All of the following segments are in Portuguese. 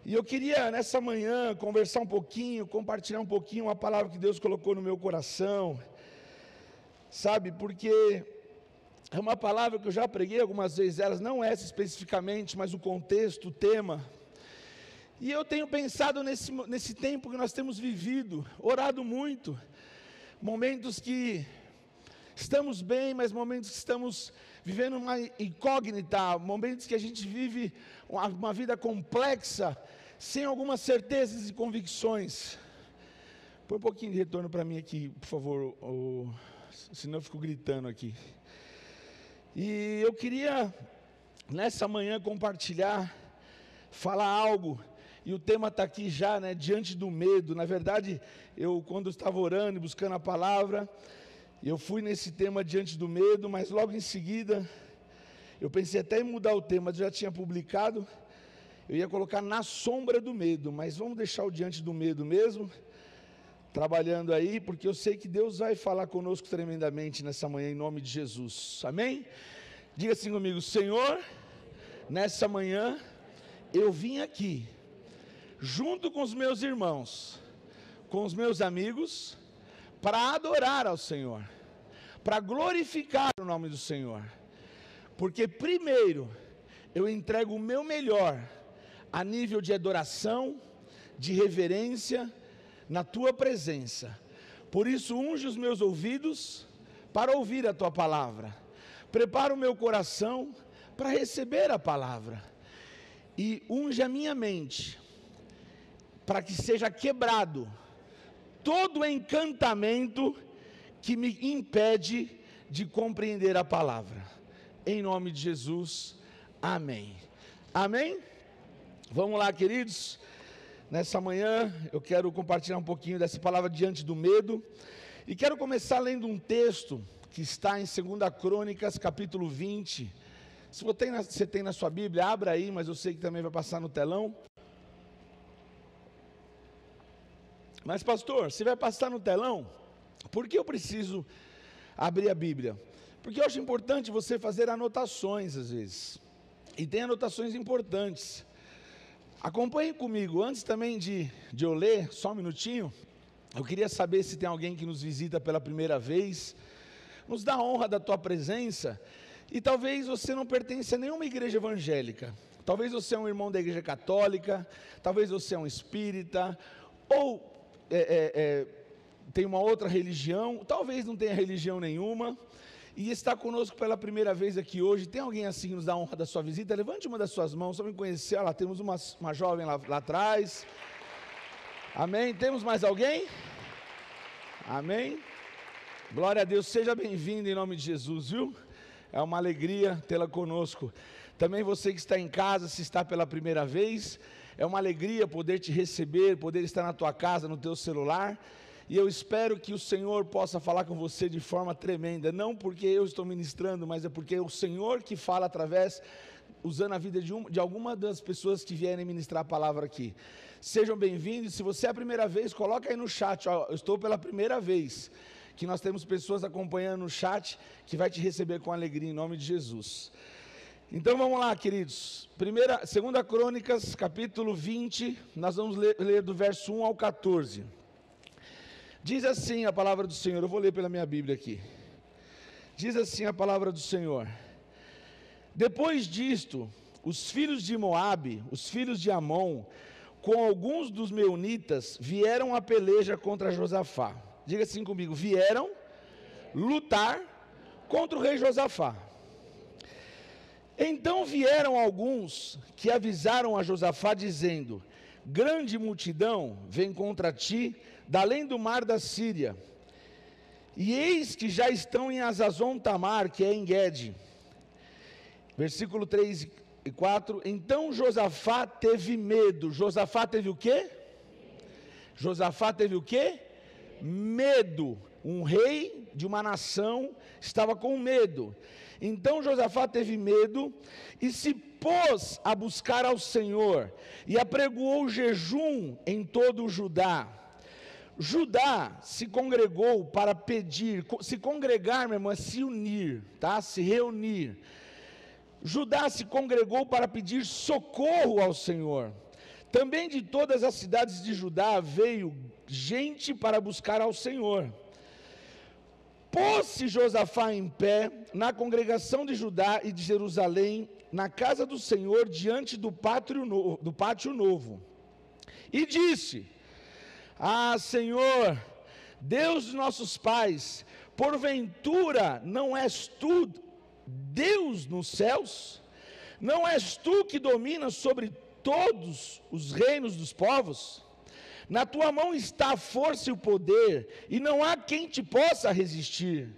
E eu queria nessa manhã conversar um pouquinho, compartilhar um pouquinho uma palavra que Deus colocou no meu coração, sabe, porque é uma palavra que eu já preguei algumas vezes, elas não essa especificamente, mas o contexto, o tema. E eu tenho pensado nesse tempo que nós temos vivido, orado muito, momentos que estamos bem, mas momentos que estamos vivendo uma incógnita, momentos que a gente vive uma vida complexa, sem algumas certezas e convicções. Põe um pouquinho de retorno para mim aqui, por favor, senão eu fico gritando aqui. E eu queria, nessa manhã, compartilhar, falar algo, e o tema está aqui já, né, diante do medo. Na verdade, quando estava orando e buscando a palavra, eu fui nesse tema diante do medo, mas logo em seguida, eu pensei até em mudar o tema, eu já tinha publicado, eu ia colocar na sombra do medo, mas vamos deixar o diante do medo mesmo, trabalhando aí, porque eu sei que Deus vai falar conosco tremendamente nessa manhã, em nome de Jesus, amém? Diga assim comigo: Senhor, nessa manhã, eu vim aqui, junto com os meus irmãos, com os meus amigos, para adorar ao Senhor, para glorificar o nome do Senhor, porque primeiro, eu entrego o meu melhor, a nível de adoração, de reverência, na Tua presença. Por isso, unge os meus ouvidos, para ouvir a Tua palavra, prepara o meu coração, para receber a palavra, e unge a minha mente, para que seja quebrado, todo o encantamento, que me impede, de compreender a palavra, em nome de Jesus, amém, amém? Vamos lá, queridos, nessa manhã eu quero compartilhar um pouquinho dessa palavra diante do medo, e quero começar lendo um texto, que está em 2 Crônicas, capítulo 20, se você tem na sua Bíblia, abra aí, mas eu sei que também vai passar no telão. Mas pastor, se vai passar no telão, por que eu preciso abrir a Bíblia? Porque eu acho importante você fazer anotações às vezes, e tem anotações importantes. Acompanhe comigo, antes também de eu ler, só um minutinho, eu queria saber se tem alguém que nos visita pela primeira vez, nos dá a honra da tua presença, e talvez você não pertence a nenhuma igreja evangélica, talvez você é um irmão da igreja católica, talvez você é um espírita, ou tem uma outra religião, talvez não tenha religião nenhuma, e está conosco pela primeira vez aqui hoje. Tem alguém assim que nos dá a honra da sua visita? Levante uma das suas mãos, só me conhecer. Olha lá, temos uma jovem lá atrás, amém? Temos mais alguém? Amém? Glória a Deus, seja bem-vindo em nome de Jesus, viu? É uma alegria tê-la conosco. Também você que está em casa, se está pela primeira vez, é uma alegria poder te receber, poder estar na tua casa, no teu celular, e eu espero que o Senhor possa falar com você de forma tremenda, não porque eu estou ministrando, mas é porque é o Senhor que fala através, usando a vida de alguma das pessoas que vierem ministrar a palavra aqui. Sejam bem-vindos. Se você é a primeira vez, coloca aí no chat, ó, eu estou pela primeira vez, que nós temos pessoas acompanhando no chat, que vai te receber com alegria em nome de Jesus. Então vamos lá, queridos, 2 Crônicas, capítulo 20, nós vamos ler do verso 1 ao 14, diz assim a palavra do Senhor, eu vou ler pela minha Bíblia aqui, diz assim a palavra do Senhor: Depois disto, os filhos de Moabe, os filhos de Amon, com alguns dos meunitas, vieram a peleja contra Josafá. Diga assim comigo: vieram lutar contra o rei Josafá. Então vieram alguns que avisaram a Josafá, dizendo: grande multidão vem contra ti, da além do mar da Síria, e eis que já estão em Hazazon Tamar, que é em Guede. Versículo 3 e 4, então Josafá teve medo. Josafá teve o quê? Josafá teve o quê? Medo. Um rei de uma nação estava com medo. Então Josafá teve medo e se pôs a buscar ao Senhor e apregoou jejum em todo o Judá. Judá se congregou para pedir, se congregar, meu irmão, é se unir, tá? Se reunir. Judá se congregou para pedir socorro ao Senhor. Também de todas as cidades de Judá veio gente para buscar ao Senhor. Pôs-se Josafá em pé na congregação de Judá e de Jerusalém, na casa do Senhor, diante do pátio novo, e disse: Ah, Senhor, Deus dos nossos pais, porventura não és tu Deus nos céus? Não és tu que dominas sobre todos os reinos dos povos? Na tua mão está a força e o poder, e não há quem te possa resistir.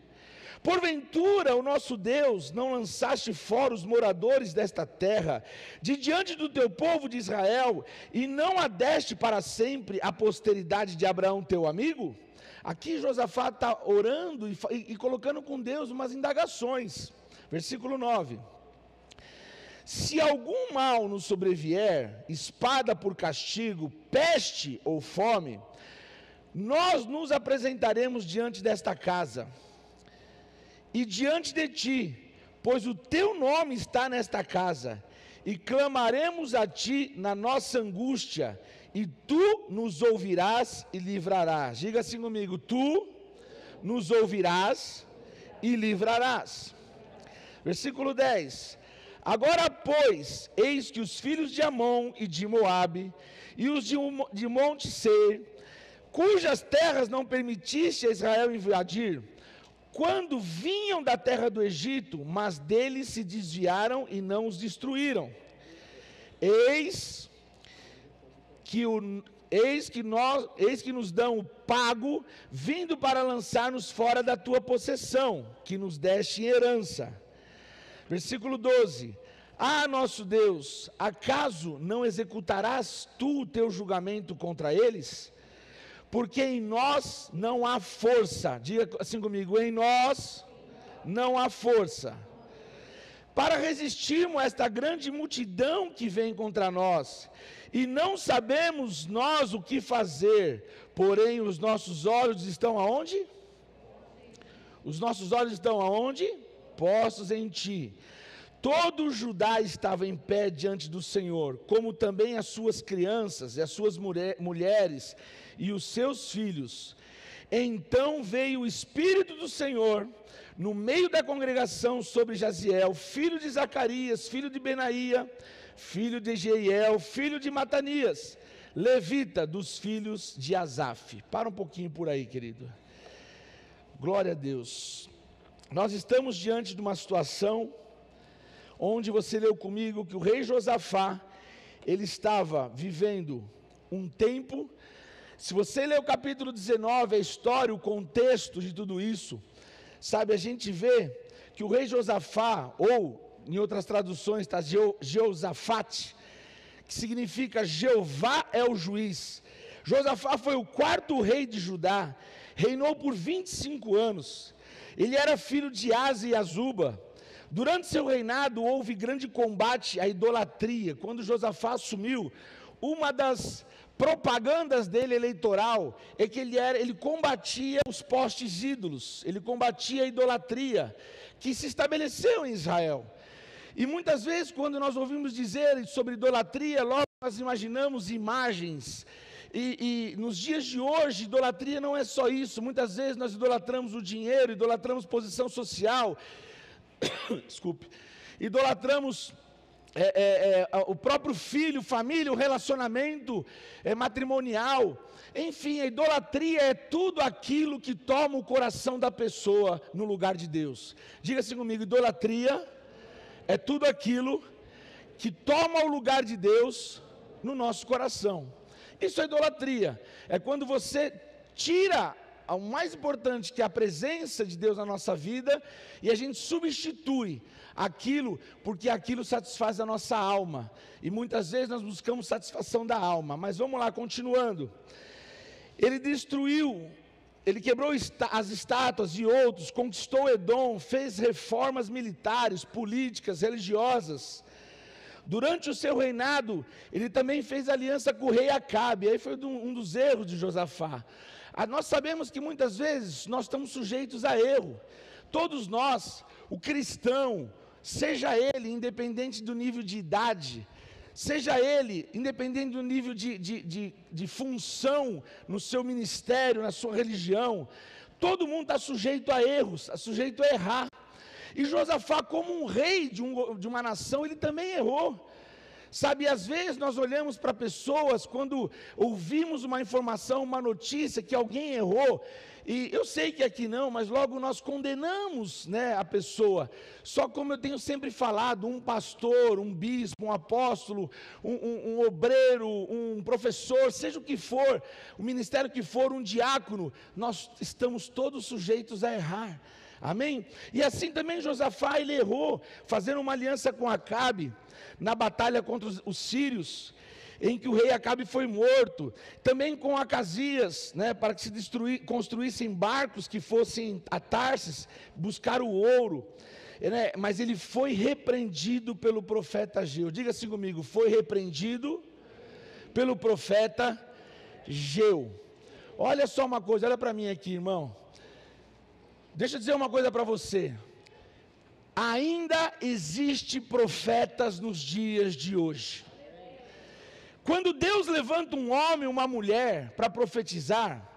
Porventura, o nosso Deus, não lançaste fora os moradores desta terra, de diante do teu povo de Israel, e não a deste para sempre a posteridade de Abraão, teu amigo? Aqui Josafá está orando e colocando com Deus umas indagações. Versículo 9. Se algum mal nos sobrevier, espada por castigo, peste ou fome, nós nos apresentaremos diante desta casa e diante de ti, pois o teu nome está nesta casa, e clamaremos a ti na nossa angústia, e tu nos ouvirás e livrarás. Diga assim comigo: tu nos ouvirás e livrarás. Versículo 10. Agora, pois, eis que os filhos de Amon e de Moabe, e os de Monte Seir, cujas terras não permitiste a Israel invadir, quando vinham da terra do Egito, mas deles se desviaram e não os destruíram. Eis que nos dão o pago, vindo para lançar-nos fora da tua possessão, que nos deste em herança. Versículo 12. Ah, nosso Deus, acaso não executarás tu o teu julgamento contra eles? Porque em nós não há força. Diga assim comigo: em nós não há força para resistirmos a esta grande multidão que vem contra nós, e não sabemos nós o que fazer, porém os nossos olhos estão aonde? Os nossos olhos estão aonde? Postos em ti. Todo Judá estava em pé diante do Senhor, como também as suas crianças e as suas mulheres e os seus filhos. Então veio o Espírito do Senhor no meio da congregação sobre Jaziel, filho de Zacarias, filho de Benaía, filho de Jeiel, filho de Matanias, levita dos filhos de Asaf. Para um pouquinho por aí, querido. Glória a Deus. Nós estamos diante de uma situação onde você leu comigo que o rei Josafá, ele estava vivendo um tempo. Se você ler o capítulo 19, a história, o contexto de tudo isso, sabe, a gente vê que o rei Josafá, ou em outras traduções está Jeosafate, que significa Jeová é o juiz. Josafá foi o quarto rei de Judá, reinou por 25 anos. Ele era filho de Asa e Azuba. Durante seu reinado houve grande combate à idolatria. Quando Josafá assumiu, uma das propagandas dele eleitoral é que ele combatia os postes ídolos, ele combatia a idolatria que se estabeleceu em Israel. E muitas vezes quando nós ouvimos dizer sobre idolatria, logo nós imaginamos imagens. E nos dias de hoje, idolatria não é só isso. Muitas vezes nós idolatramos o dinheiro, idolatramos posição social, desculpe, idolatramos o próprio filho, família, o relacionamento matrimonial. Enfim, a idolatria é tudo aquilo que toma o coração da pessoa no lugar de Deus. Diga assim comigo: idolatria é tudo aquilo que toma o lugar de Deus no nosso coração. Isso é idolatria. É quando você tira o mais importante, que é a presença de Deus na nossa vida, e a gente substitui aquilo, porque aquilo satisfaz a nossa alma. E muitas vezes nós buscamos satisfação da alma. Mas vamos lá, continuando. Ele destruiu, ele quebrou as estátuas de outros, conquistou Edom, fez reformas militares, políticas, religiosas. Durante o seu reinado, ele também fez aliança com o rei Acabe. Aí foi um dos erros de Josafá. Nós sabemos que muitas vezes nós estamos sujeitos a erro. Todos nós, o cristão, seja ele independente do nível de idade, seja ele, independente do nível de função no seu ministério, na sua religião, todo mundo está sujeito a erros, está sujeito a errar. E Josafá, como um rei de uma nação, ele também errou. Sabe, às vezes nós olhamos para pessoas, quando ouvimos uma informação, uma notícia que alguém errou, e eu sei que aqui não, mas logo nós condenamos, né, a pessoa. Só como eu tenho sempre falado, um pastor, um bispo, um apóstolo, um obreiro, um professor, seja o que for, o ministério que for, um diácono, nós estamos todos sujeitos a errar. Amém? E assim também Josafá, ele errou, fazendo uma aliança com Acabe, na batalha contra os sírios, em que o rei Acabe foi morto, também com Acasias, né, para que se construíssem barcos que fossem a Tarsis, buscar o ouro, né, mas ele foi repreendido pelo profeta Ageu. Diga assim comigo, foi repreendido pelo profeta Ageu. Olha só uma coisa, olha para mim aqui, irmão. Deixa eu dizer uma coisa para você. Ainda existe profetas nos dias de hoje. Quando Deus levanta um homem, uma mulher para profetizar,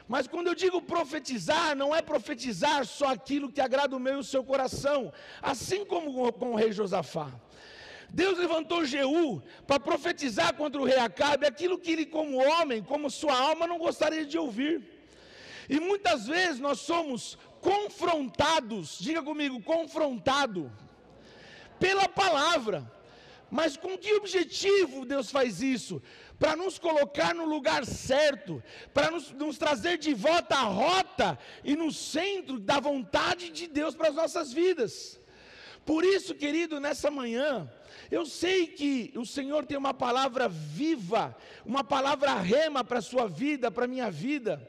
mas quando eu digo profetizar, não é profetizar só aquilo que agrada o meu e o seu coração, assim como com o rei Josafá. Deus levantou Jeú para profetizar contra o rei Acabe aquilo que ele, como homem, como sua alma, não gostaria de ouvir. E muitas vezes nós somos confrontados, diga comigo, confrontado pela palavra. Mas com que objetivo Deus faz isso? Para nos colocar no lugar certo, para nos trazer de volta à rota e no centro da vontade de Deus para as nossas vidas. Por isso, querido, nessa manhã, eu sei que o Senhor tem uma palavra viva, uma palavra rema para a sua vida, para a minha vida.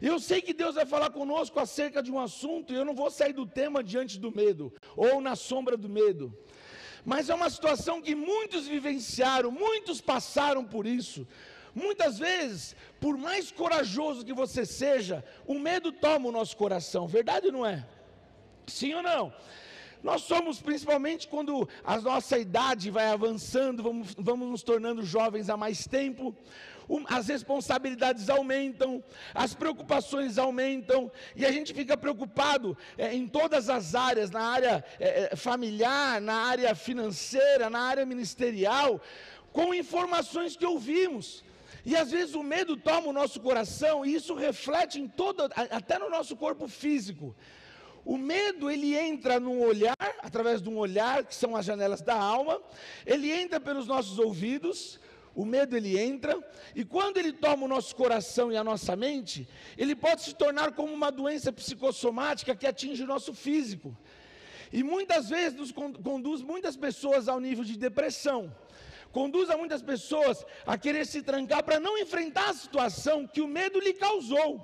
Eu sei que Deus vai falar conosco acerca de um assunto, e eu não vou sair do tema diante do medo, ou na sombra do medo. Mas é uma situação que muitos vivenciaram, muitos passaram por isso. Muitas vezes, por mais corajoso que você seja, o medo toma o nosso coração, verdade ou não é? Sim ou não? Nós somos, principalmente quando a nossa idade vai avançando, vamos nos tornando jovens há mais tempo, as responsabilidades aumentam, as preocupações aumentam, e a gente fica preocupado em todas as áreas, na área familiar, na área financeira, na área ministerial, com informações que ouvimos. E às vezes o medo toma o nosso coração, e isso reflete em até no nosso corpo físico. O medo, ele entra num olhar, através de um olhar, que são as janelas da alma, ele entra pelos nossos ouvidos, o medo ele entra, e quando ele toma o nosso coração e a nossa mente, ele pode se tornar como uma doença psicossomática que atinge o nosso físico. E muitas vezes conduz muitas pessoas ao nível de depressão, conduz a muitas pessoas a querer se trancar para não enfrentar a situação que o medo lhe causou.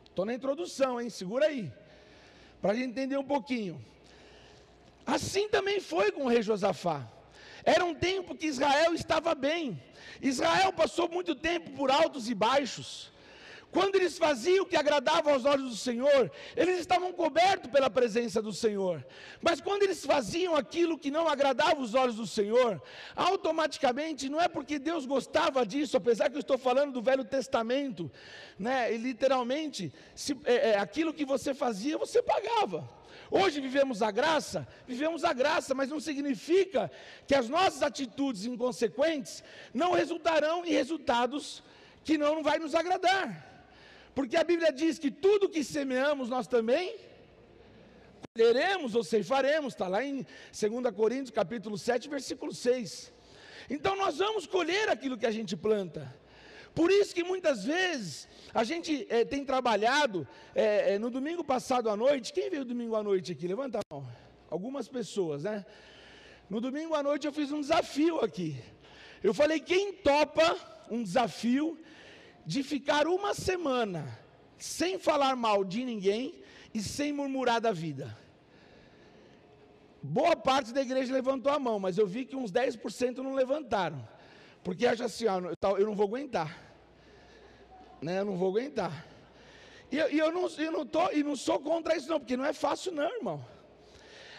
Estou na introdução, hein? Segura aí, para a gente entender um pouquinho. Assim também foi com o rei Josafá. Era um tempo que Israel estava bem. Israel passou muito tempo por altos e baixos. Quando eles faziam o que agradava aos olhos do Senhor, eles estavam cobertos pela presença do Senhor. Mas quando eles faziam aquilo que não agradava os olhos do Senhor, automaticamente, não é porque Deus gostava disso, apesar que eu estou falando do Velho Testamento, né? E literalmente, aquilo que você fazia, você pagava. Hoje vivemos a graça, mas não significa que as nossas atitudes inconsequentes não resultarão em resultados que não vai nos agradar. Porque a Bíblia diz que tudo que semeamos nós também colheremos ou ceifaremos, está lá em 2 Coríntios capítulo 7, versículo 6. Então nós vamos colher aquilo que a gente planta. Por isso que muitas vezes a gente tem trabalhado, no domingo passado à noite, quem veio domingo à noite aqui? Levanta a mão. Algumas pessoas, né? No domingo à noite eu fiz um desafio aqui. Eu falei, quem topa um desafio de ficar uma semana sem falar mal de ninguém e sem murmurar da vida? Boa parte da igreja levantou a mão, mas eu vi que uns 10% não levantaram. Porque acha assim, eu não vou aguentar. Né, eu não vou aguentar. E eu não sou contra isso não, porque não é fácil não, irmão.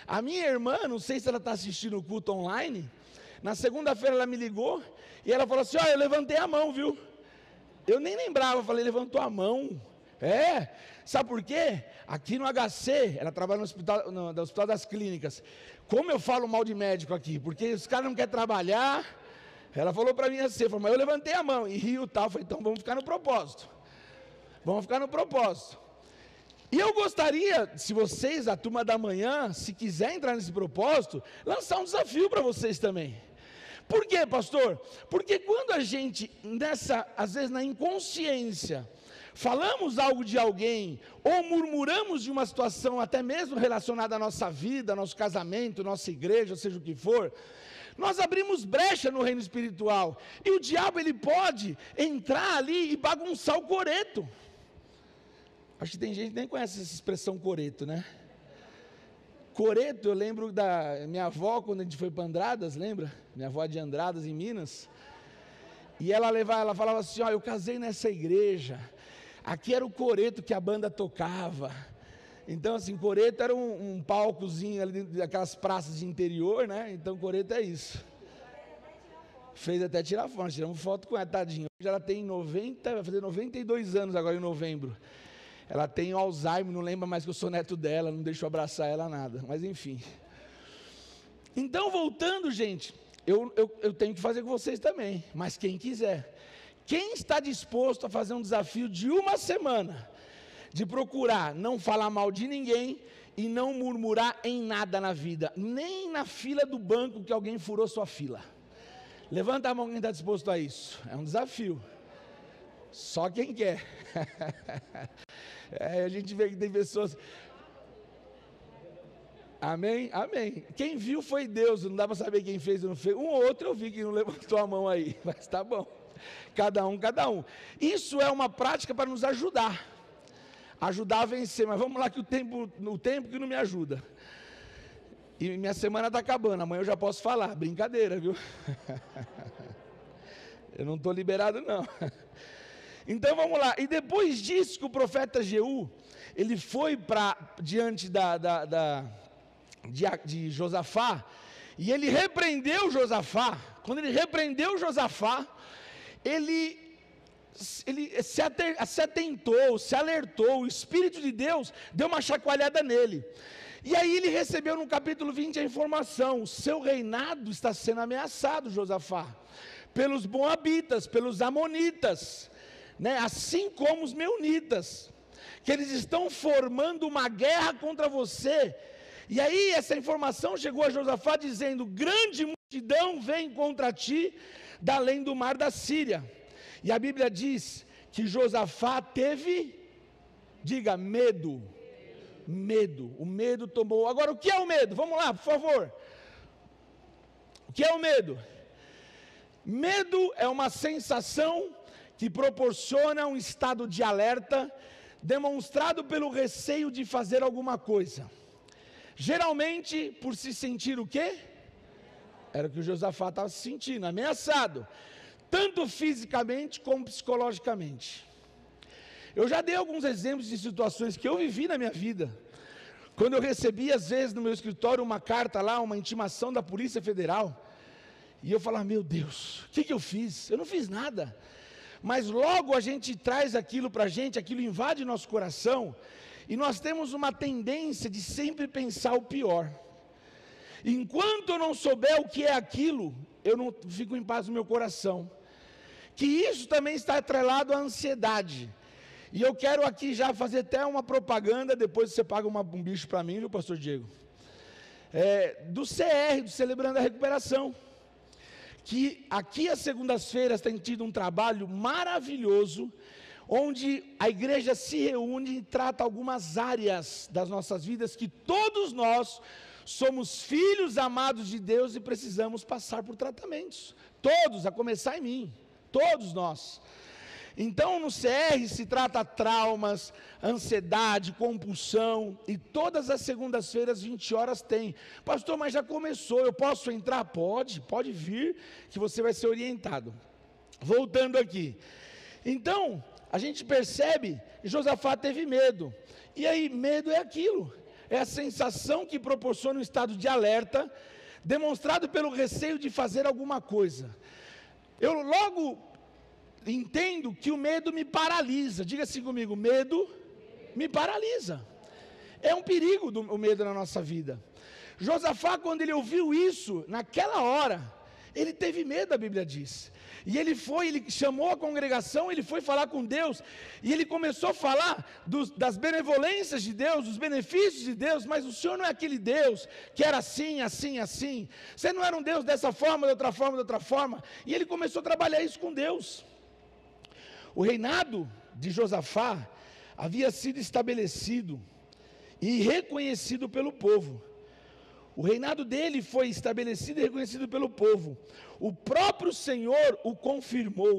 A minha irmã, não sei se ela está assistindo o culto online, Na segunda-feira ela me ligou e ela falou assim: ó, eu levantei a mão, viu? Eu nem lembrava, eu falei, levantou a mão. Sabe por quê? Aqui no HC, ela trabalha no Hospital das Clínicas. Como eu falo mal de médico aqui? Porque os caras não querem trabalhar. Ela falou para mim assim, falou, mas eu levantei a mão e riu e tal. Eu falei, então vamos ficar no propósito. Vamos ficar no propósito. E eu gostaria, se vocês, a turma da manhã, se quiser entrar nesse propósito, lançar um desafio para vocês também. Por quê, pastor? Porque quando a gente, às vezes na inconsciência, falamos algo de alguém, ou murmuramos de uma situação até mesmo relacionada à nossa vida, nosso casamento, nossa igreja, seja o que for, nós abrimos brecha no reino espiritual, e o diabo ele pode entrar ali e bagunçar o coreto. Acho que tem gente que nem conhece essa expressão coreto, né? Coreto, eu lembro da minha avó, quando a gente foi para Andradas, lembra? Minha avó é de Andradas, em Minas. E ela falava assim, ó, eu casei nessa igreja, aqui era o coreto que a banda tocava. Então assim, coreto era um palcozinho ali, daquelas praças de interior, né? Então coreto é isso. Fez até tirar foto, tiramos foto com ela, tadinha. Hoje ela tem 90, vai fazer 92 anos agora em novembro. Ela tem Alzheimer, não lembra mais que eu sou neto dela, não deixo abraçar ela nada, mas enfim. Então voltando, gente, eu tenho que fazer com vocês também, mas quem quiser. Quem está disposto a fazer um desafio de uma semana, de procurar não falar mal de ninguém e não murmurar em nada na vida, nem na fila do banco que alguém furou sua fila? Levanta a mão quem está disposto a isso, é um desafio. Só quem quer. A gente vê que tem pessoas. Amém? Amém. Quem viu foi Deus, não dá para saber quem fez ou não fez. Um ou outro eu vi que não levantou a mão aí, mas tá bom. Cada um. Isso é uma prática para nos ajudar a vencer, mas vamos lá que o tempo que não me ajuda. E minha semana está acabando, amanhã eu já posso falar, brincadeira, viu? Eu não estou liberado não. Então vamos lá, e depois disso que o profeta Jeú, ele foi para diante de Josafá, e ele repreendeu Josafá. Quando ele repreendeu Josafá, ele se atentou, se alertou, o Espírito de Deus deu uma chacoalhada nele. E aí ele recebeu no capítulo 20 a informação: o seu reinado está sendo ameaçado, Josafá, pelos moabitas, pelos amonitas, né? Assim como os meunitas, que eles estão formando uma guerra contra você. E aí essa informação chegou a Josafá dizendo: grande multidão vem contra ti da além do mar da Síria. E a Bíblia diz que Josafá teve, diga, medo. O medo tomou. Agora, o que é o medo? Vamos lá, por favor. O que é o medo? Medo é uma sensação que proporciona um estado de alerta, demonstrado pelo receio de fazer alguma coisa. Geralmente, por se sentir o quê? Era o que o Josafá estava se sentindo, ameaçado, tanto fisicamente como psicologicamente. Eu já dei alguns exemplos de situações que eu vivi na minha vida, quando eu recebi às vezes no meu escritório uma carta lá, uma intimação da Polícia Federal, e eu falava: meu Deus, o que eu fiz? Eu não fiz nada. Mas logo a gente traz aquilo para a gente, aquilo invade nosso coração, e nós temos uma tendência de sempre pensar o pior. Enquanto eu não souber o que é aquilo, eu não fico em paz no meu coração. Que isso também está atrelado à ansiedade. E eu quero aqui já fazer até uma propaganda, depois você paga um bicho para mim, viu, pastor Diego? Do CR, do Celebrando a Recuperação. Que aqui às segundas-feiras tem tido um trabalho maravilhoso, onde a igreja se reúne e trata algumas áreas das nossas vidas, que todos nós somos filhos amados de Deus e precisamos passar por tratamentos. Todos, a começar em mim, todos nós. Então no CR se trata traumas, ansiedade, compulsão, e todas as segundas-feiras, 20 horas tem. Pastor, mas já começou, eu posso entrar? Pode vir, que você vai ser orientado. Voltando aqui, então, a gente percebe que Josafá teve medo, e aí medo é aquilo, é a sensação que proporciona um estado de alerta, demonstrado pelo receio de fazer alguma coisa. Eu logo entendo que o medo me paralisa. Diga assim comigo: medo me paralisa. É um perigo o medo na nossa vida. Josafá, quando ele ouviu isso, naquela hora, ele teve medo, a Bíblia diz. E ele chamou a congregação, ele foi falar com Deus, e ele começou a falar das benevolências de Deus, dos benefícios de Deus. Mas o Senhor não é aquele Deus que era assim, assim, assim. Você não era um Deus dessa forma, de outra forma, de outra forma. E ele começou a trabalhar isso com Deus. O reinado de Josafá havia sido estabelecido e reconhecido pelo povo. O reinado dele foi estabelecido e reconhecido pelo povo. O próprio Senhor o confirmou.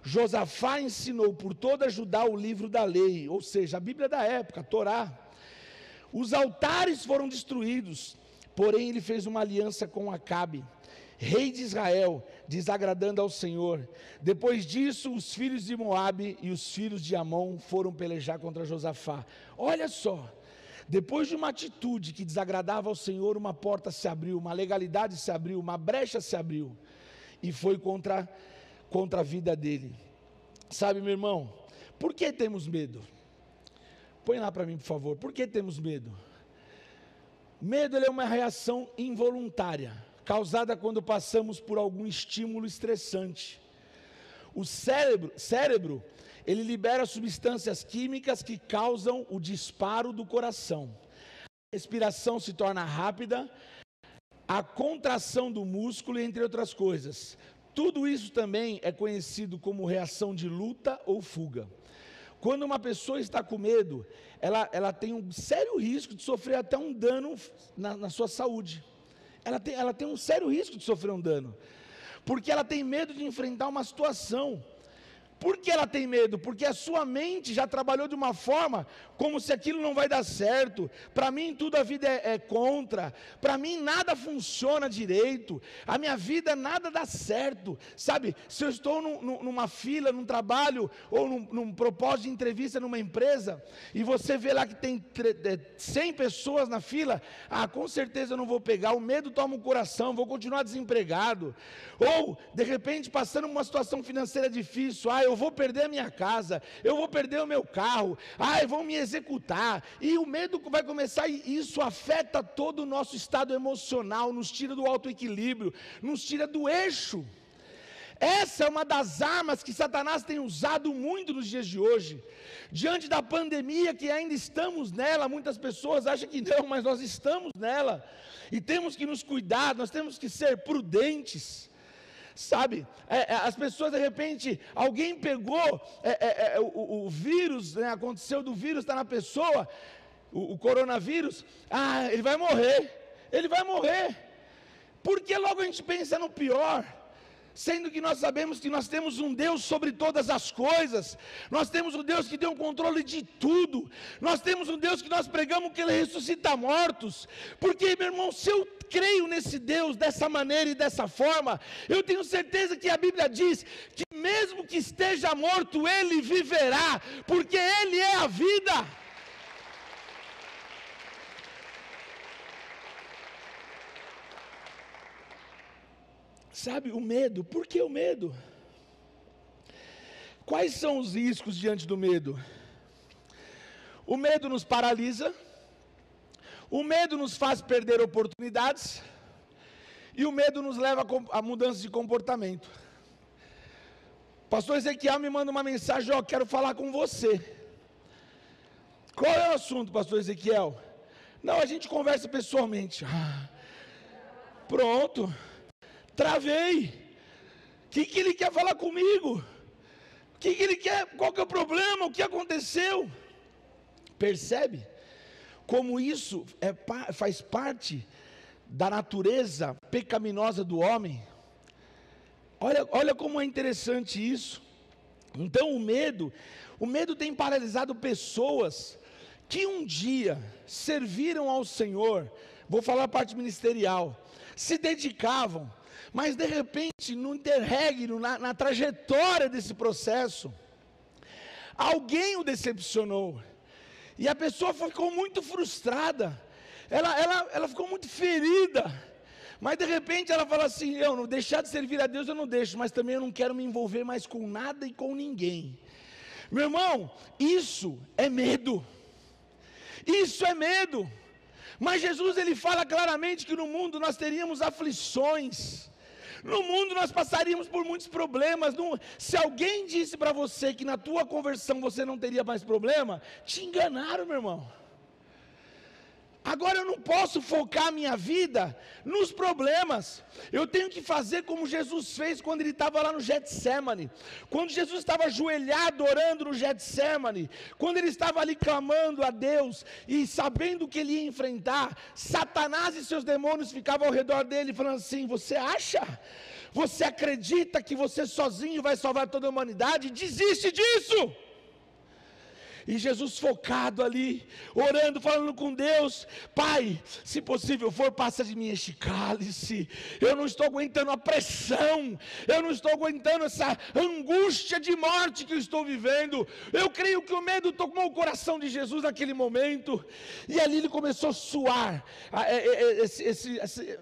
Josafá ensinou por toda Judá o livro da lei, ou seja, a Bíblia da época, a Torá. Os altares foram destruídos, porém ele fez uma aliança com Acabe, rei de Israel, desagradando ao Senhor. Depois disso, os filhos de Moabe e os filhos de Amon foram pelejar contra Josafá. Olha só. Depois de uma atitude que desagradava ao Senhor, uma porta se abriu, uma legalidade se abriu, uma brecha se abriu, e foi contra a vida dele. Sabe, meu irmão, por que temos medo? Põe lá para mim, por favor. Por que temos medo? Medo é uma reação involuntária, causada quando passamos por algum estímulo estressante. O cérebro, ele libera substâncias químicas que causam o disparo do coração. A respiração se torna rápida, a contração do músculo, entre outras coisas. Tudo isso também é conhecido como reação de luta ou fuga. Quando uma pessoa está com medo, ela tem um sério risco de sofrer até um dano na sua saúde. Ela tem um sério risco de sofrer um dano, porque ela tem medo de enfrentar uma situação. Por que ela tem medo? Porque a sua mente já trabalhou de uma forma como se aquilo não vai dar certo. Para mim tudo a vida é contra. Para mim nada funciona direito. A minha vida nada dá certo. Sabe, se eu estou numa fila, num trabalho, ou num propósito de entrevista numa empresa, e você vê lá que tem 100 pessoas na fila, com certeza eu não vou pegar. O medo toma o coração, vou continuar desempregado. Ou, de repente, passando uma situação financeira difícil, eu vou perder a minha casa, eu vou perder o meu carro, vão me executar, e o medo vai começar, e isso afeta todo o nosso estado emocional, nos tira do autoequilíbrio, nos tira do eixo. Essa é uma das armas que Satanás tem usado muito nos dias de hoje, diante da pandemia que ainda estamos nela. Muitas pessoas acham que não, mas nós estamos nela, e temos que nos cuidar, nós temos que ser prudentes. Sabe, as pessoas de repente, alguém pegou o vírus, né, aconteceu do vírus, está na pessoa, o coronavírus, ele vai morrer, porque logo a gente pensa no pior, sendo que nós sabemos que nós temos um Deus sobre todas as coisas, nós temos um Deus que tem o controle de tudo, nós temos um Deus que nós pregamos que Ele ressuscita mortos, porque, meu irmão, se eu creio nesse Deus dessa maneira e dessa forma, eu tenho certeza que a Bíblia diz que mesmo que esteja morto, Ele viverá, porque Ele é a vida. Sabe, o medo, por que o medo? Quais são os riscos diante do medo? O medo nos paralisa, o medo nos faz perder oportunidades, e o medo nos leva a mudanças de comportamento. Pastor Ezequiel me manda uma mensagem: quero falar com você. Qual é o assunto, pastor Ezequiel? Não, a gente conversa pessoalmente. Pronto. Travei. O que ele quer falar comigo? O que ele quer? Qual que é o problema? O que aconteceu? Percebe como isso faz parte da natureza pecaminosa do homem? Olha como é interessante isso. Então o medo tem paralisado pessoas que um dia serviram ao Senhor. Vou falar a parte ministerial. Se dedicavam, mas de repente no interregno, na trajetória desse processo, alguém o decepcionou, e a pessoa ficou muito frustrada, ela ficou muito ferida, Mas de repente ela fala assim: eu não deixar de servir a Deus eu não deixo, mas também eu não quero me envolver mais com nada e com ninguém. Meu irmão, isso é medo. Isso é medo. Mas Jesus ele fala claramente que no mundo nós teríamos aflições. No mundo nós passaríamos por muitos problemas. Se alguém disse para você que na tua conversão você não teria mais problema, te enganaram, meu irmão. Agora eu não posso focar a minha vida nos problemas. Eu tenho que fazer como Jesus fez quando ele estava lá no Getsemane. Quando Jesus estava ajoelhado orando no Getsemane, quando ele estava ali clamando a Deus e sabendo que ele ia enfrentar, Satanás e seus demônios ficavam ao redor dele falando assim: você acha? Você acredita que você sozinho vai salvar toda a humanidade? Desiste disso! E Jesus focado ali, orando, falando com Deus: Pai, se possível for, passa de mim este cálice. Eu não estou aguentando a pressão, eu não estou aguentando essa angústia de morte que eu estou vivendo. Eu creio que o medo tomou o coração de Jesus naquele momento, e ali ele começou a suar.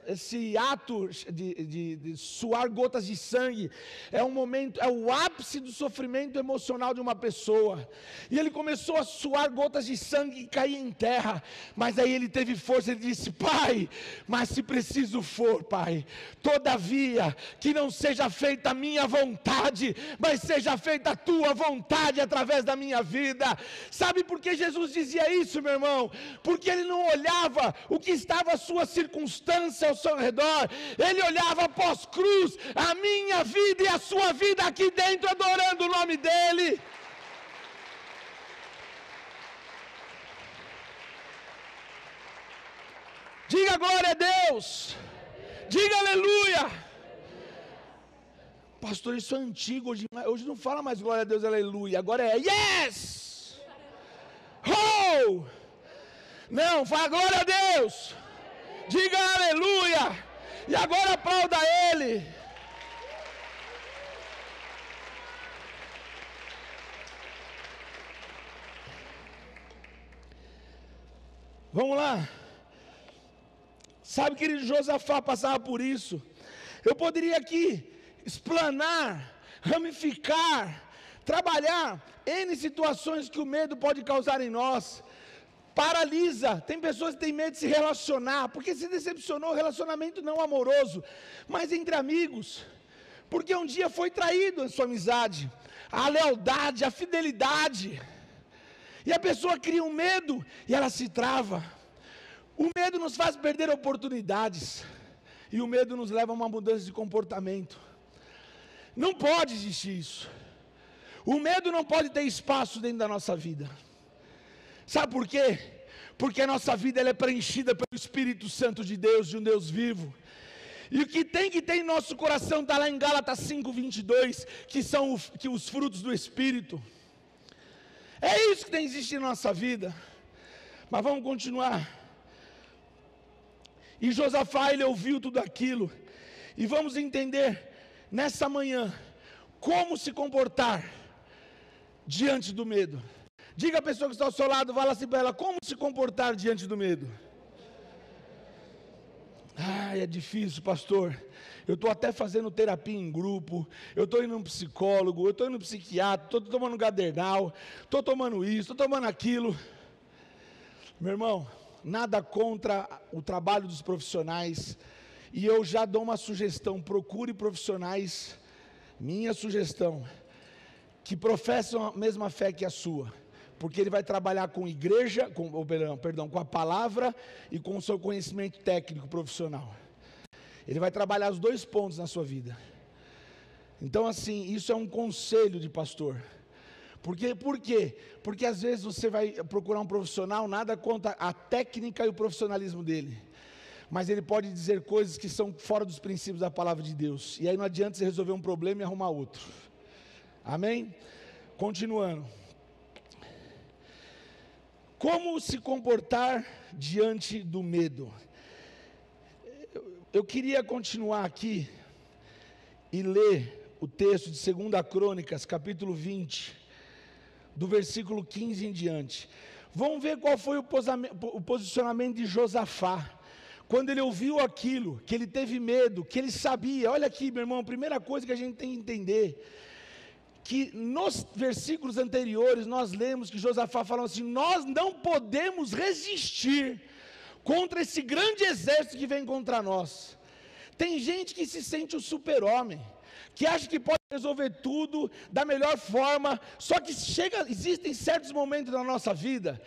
Esse ato de suar gotas de sangue é um momento, é o ápice do sofrimento emocional de uma pessoa. E ele começou a suar gotas de sangue e cair em terra, mas aí ele teve força, ele disse: Pai, mas se preciso for, Pai, todavia, que não seja feita a minha vontade, mas seja feita a tua vontade através da minha vida. Sabe por que Jesus dizia isso, meu irmão? Porque ele não olhava o que estava a sua circunstância ao seu redor, ele olhava após cruz, a minha vida e a sua vida aqui dentro, adorando o nome dele. Diga glória a Deus, diga aleluia. Pastor, isso é antigo, hoje não fala mais glória a Deus, aleluia, agora é yes, oh, não, fala glória a Deus, diga aleluia, e agora aplauda Ele. Vamos lá. Sabe, querido, Josafá passava por isso. Eu poderia aqui explanar, ramificar, trabalhar N situações que o medo pode causar em nós. Paralisa. Tem pessoas que têm medo de se relacionar, porque se decepcionou, relacionamento não amoroso, mas entre amigos, porque um dia foi traído em sua amizade, a lealdade, a fidelidade, e a pessoa cria um medo e ela se trava. O medo nos faz perder oportunidades, e o medo nos leva a uma mudança de comportamento. Não pode existir isso. O medo não pode ter espaço dentro da nossa vida. Sabe por quê? Porque a nossa vida ela é preenchida pelo Espírito Santo de Deus, de um Deus vivo. E o que tem que ter em nosso coração está lá em Gálatas 5:22, que são os frutos do Espírito. É isso que tem que existir na nossa vida. Mas vamos continuar. E Josafá, ele ouviu tudo aquilo, e vamos entender nessa manhã como se comportar diante do medo. Diga a pessoa que está ao seu lado, fala assim para ela: como se comportar diante do medo? É difícil, pastor. Eu estou até fazendo terapia em grupo, eu estou indo no psicólogo, eu estou indo no psiquiatra, estou tomando Gadernal, estou tomando isso, estou tomando aquilo. Meu irmão, nada contra o trabalho dos profissionais, e eu já dou uma sugestão: procure profissionais, minha sugestão, que professam a mesma fé que a sua, porque ele vai trabalhar com igreja, com a palavra e com o seu conhecimento técnico profissional. Ele vai trabalhar os dois pontos na sua vida. Então, assim, isso é um conselho de pastor. Por quê? Porque às vezes você vai procurar um profissional, nada contra a técnica e o profissionalismo dele, mas ele pode dizer coisas que são fora dos princípios da palavra de Deus, e aí não adianta você resolver um problema e arrumar outro. Amém? Continuando. Como se comportar diante do medo? Eu queria continuar aqui e ler o texto de 2 Crônicas, capítulo 20, do versículo 15 em diante. Vamos ver qual foi o posicionamento de Josafá quando ele ouviu aquilo, que ele teve medo, que ele sabia, olha aqui, meu irmão, a primeira coisa que a gente tem que entender, que nos versículos anteriores nós lemos que Josafá falou assim: nós não podemos resistir contra esse grande exército que vem contra nós. Tem gente que se sente o super-homem, que acha que pode resolver tudo da melhor forma, só que existem certos momentos na nossa vida,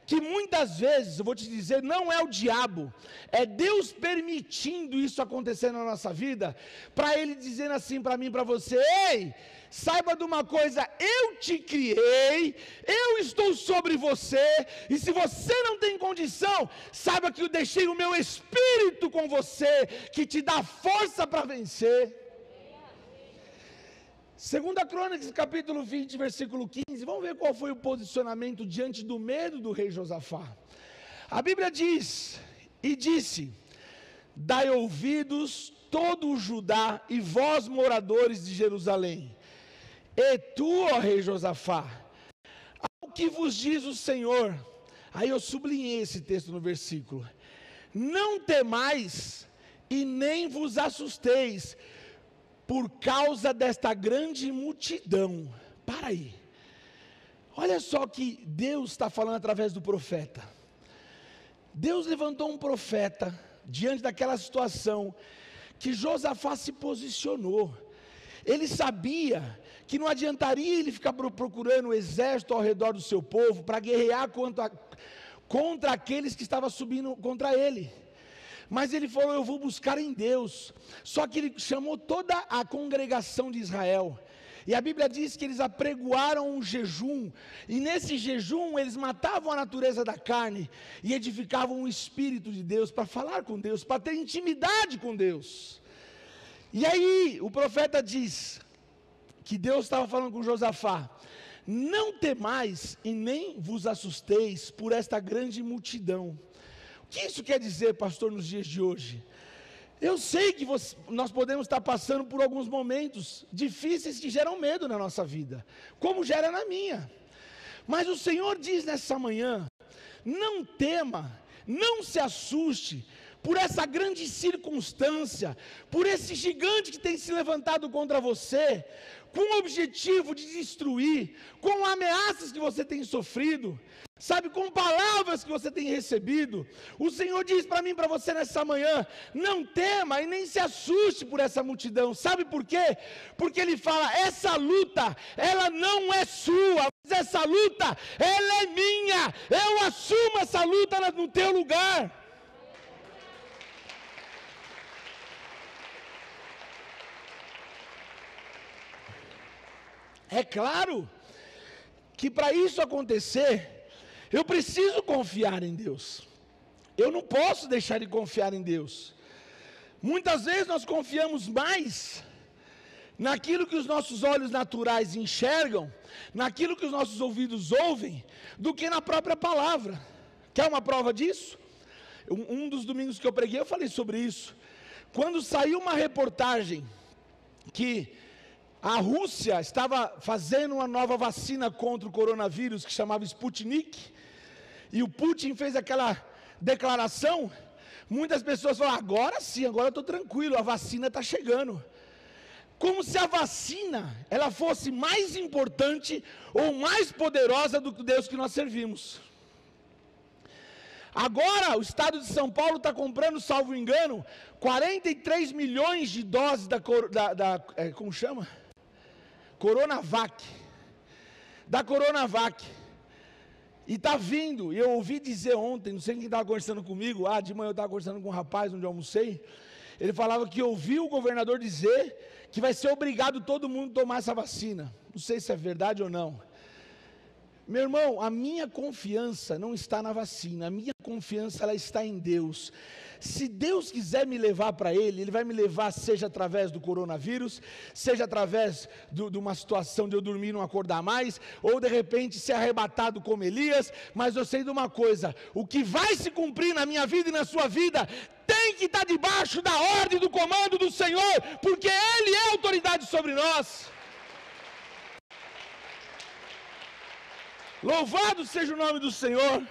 que muitas vezes, eu vou te dizer, não é o diabo, é Deus permitindo isso acontecer na nossa vida, para Ele dizendo assim para mim e para você: ei, saiba de uma coisa, eu te criei, eu estou sobre você, e se você não tem condição, saiba que eu deixei o meu Espírito com você, que te dá força para vencer. 2 Crônicas, capítulo 20, versículo 15, vamos ver qual foi o posicionamento diante do medo do rei Josafá. A Bíblia diz: e disse, dai ouvidos todo o Judá e vós moradores de Jerusalém, e tu, ó rei Josafá, ao que vos diz o Senhor. Aí eu sublinhei esse texto no versículo: não temais e nem vos assusteis por causa desta grande multidão. Para aí, olha só que Deus está falando através do profeta. Deus levantou um profeta diante daquela situação, que Josafá se posicionou. Ele sabia que não adiantaria ele ficar procurando o exército ao redor do seu povo, para guerrear contra aqueles que estavam subindo contra ele. Mas ele falou: eu vou buscar em Deus. Só que ele chamou toda a congregação de Israel, e a Bíblia diz que eles apregoaram um jejum, e nesse jejum eles matavam a natureza da carne, e edificavam o Espírito de Deus, para falar com Deus, para ter intimidade com Deus. E aí o profeta diz, que Deus estava falando com Josafá: não temais e nem vos assusteis por esta grande multidão. O que isso quer dizer, pastor, nos dias de hoje? Eu sei que nós podemos estar passando por alguns momentos difíceis que geram medo na nossa vida, como gera na minha. Mas o Senhor diz nessa manhã: não tema, não se assuste por essa grande circunstância, por esse gigante que tem se levantado contra você, com o objetivo de destruir, com ameaças que você tem sofrido, sabe, com palavras que você tem recebido. O Senhor diz para mim e para você nessa manhã: não tema e nem se assuste por essa multidão. Sabe por quê? Porque Ele fala: essa luta, ela não é sua, mas essa luta, ela é minha. Eu assumo essa luta no teu lugar. É claro que para isso acontecer, eu preciso confiar em Deus. Eu não posso deixar de confiar em Deus. Muitas vezes nós confiamos mais naquilo que os nossos olhos naturais enxergam, naquilo que os nossos ouvidos ouvem, do que na própria palavra. Quer uma prova disso? Um dos domingos que eu preguei, eu falei sobre isso. Quando saiu uma reportagem que a Rússia estava fazendo uma nova vacina contra o coronavírus, que chamava Sputnik, e o Putin fez aquela declaração, muitas pessoas falaram: agora sim, agora eu estou tranquilo, a vacina está chegando. Como se a vacina, ela fosse mais importante ou mais poderosa do que o Deus que nós servimos. Agora, o estado de São Paulo está comprando, salvo engano, 43 milhões de doses como chama? Coronavac. Da Coronavac. E está vindo, e eu ouvi dizer ontem, não sei quem estava conversando comigo, de manhã eu estava conversando com um rapaz onde eu almocei, ele falava que ouviu o governador dizer que vai ser obrigado todo mundo a tomar essa vacina. Não sei se é verdade ou não. Meu irmão, a minha confiança não está na vacina, a minha confiança ela está em Deus. Se Deus quiser me levar para Ele, Ele vai me levar, seja através do coronavírus, seja através de uma situação de eu dormir e não acordar mais, ou de repente ser arrebatado como Elias, mas eu sei de uma coisa: o que vai se cumprir na minha vida e na sua vida, tem que estar debaixo da ordem do comando do Senhor, porque Ele é autoridade sobre nós. Louvado seja o nome do Senhor.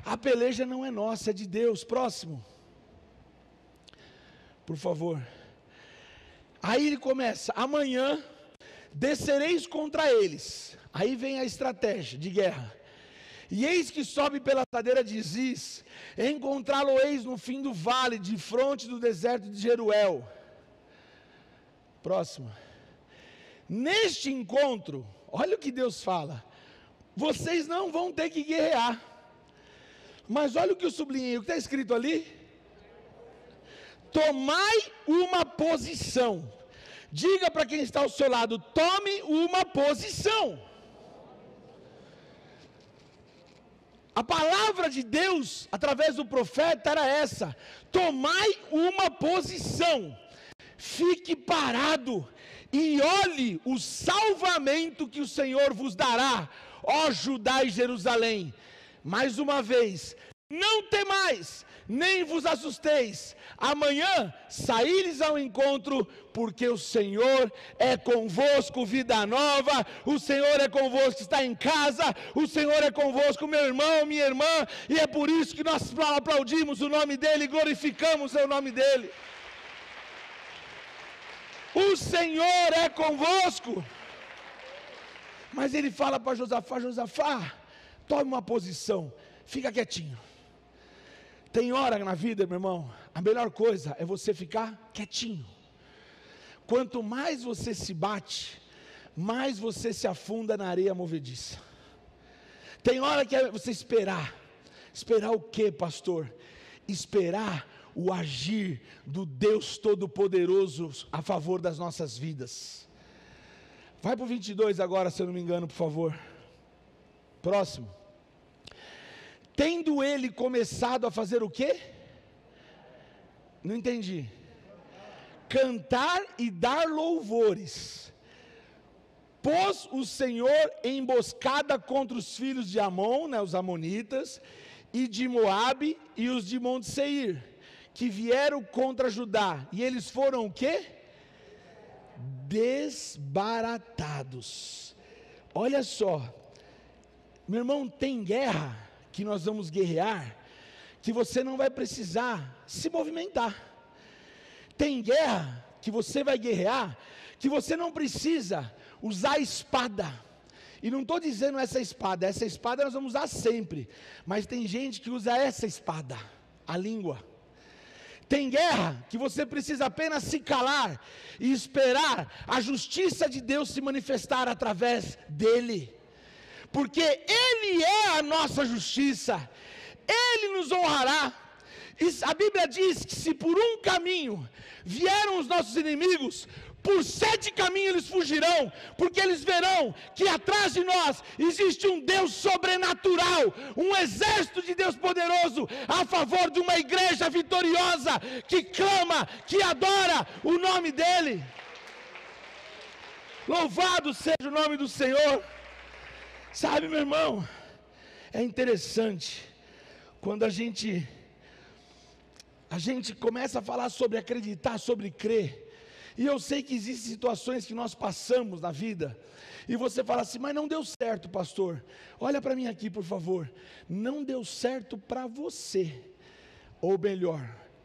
A peleja não é nossa, é de Deus. Próximo. Por favor. Aí ele começa: amanhã descereis contra eles. Aí vem a estratégia de guerra. E eis que sobe pela ladeira de Ziz, encontrá-lo-eis no fim do vale, de fronte do deserto de Jeruel. Próximo. Neste encontro, olha o que Deus fala: vocês não vão ter que guerrear. Mas olha o que eu sublinhei, o que está escrito ali: tomai uma posição. Diga para quem está ao seu lado: tome uma posição. A palavra de Deus, através do profeta, era essa: tomai uma posição, fique parado e olhe o salvamento que o Senhor vos dará, ó Judá e Jerusalém. Mais uma vez, não temais, nem vos assusteis. Amanhã saíres ao encontro, porque o Senhor é convosco. Vida nova, o Senhor é convosco que está em casa, o Senhor é convosco, meu irmão, minha irmã, e é por isso que nós aplaudimos o nome dEle, glorificamos o nome dEle. O Senhor é convosco. Mas ele fala para Josafá: Josafá, tome uma posição, fica quietinho. Tem hora na vida, meu irmão, a melhor coisa é você ficar quietinho. Quanto mais você se bate, mais você se afunda na areia movediça. Tem hora que é você esperar. Esperar o quê, pastor? Esperar o agir do Deus Todo-Poderoso a favor das nossas vidas. Vai para o 22 agora, se eu não me engano, por favor. Próximo. Tendo ele começado a fazer o quê? Não entendi. Cantar e dar louvores. Pôs o Senhor em emboscada contra os filhos de Amon, né, os amonitas, e de Moabe e os de Monte Seir, que vieram contra Judá. E eles foram o quê? Desbaratados. Olha só, meu irmão, tem guerra que nós vamos guerrear, que você não vai precisar se movimentar. Tem guerra que você vai guerrear, que você não precisa usar espada. E não estou dizendo essa espada nós vamos usar sempre, mas tem gente que usa essa espada, a língua. Tem guerra que você precisa apenas se calar e esperar a justiça de Deus se manifestar através dele, porque Ele é a nossa justiça, Ele nos honrará. E a Bíblia diz que se por um caminho vieram os nossos inimigos, por 7 caminhos eles fugirão, porque eles verão que atrás de nós existe um Deus sobrenatural, um exército de Deus poderoso, a favor de uma igreja vitoriosa, que clama, que adora o nome dEle. Louvado seja o nome do Senhor. Sabe, meu irmão, é interessante, quando a gente começa a falar sobre acreditar, sobre crer, e eu sei que existem situações que nós passamos na vida, e você fala assim: mas não deu certo, pastor. Olha para mim aqui, por favor. Não deu certo para você, ou melhor,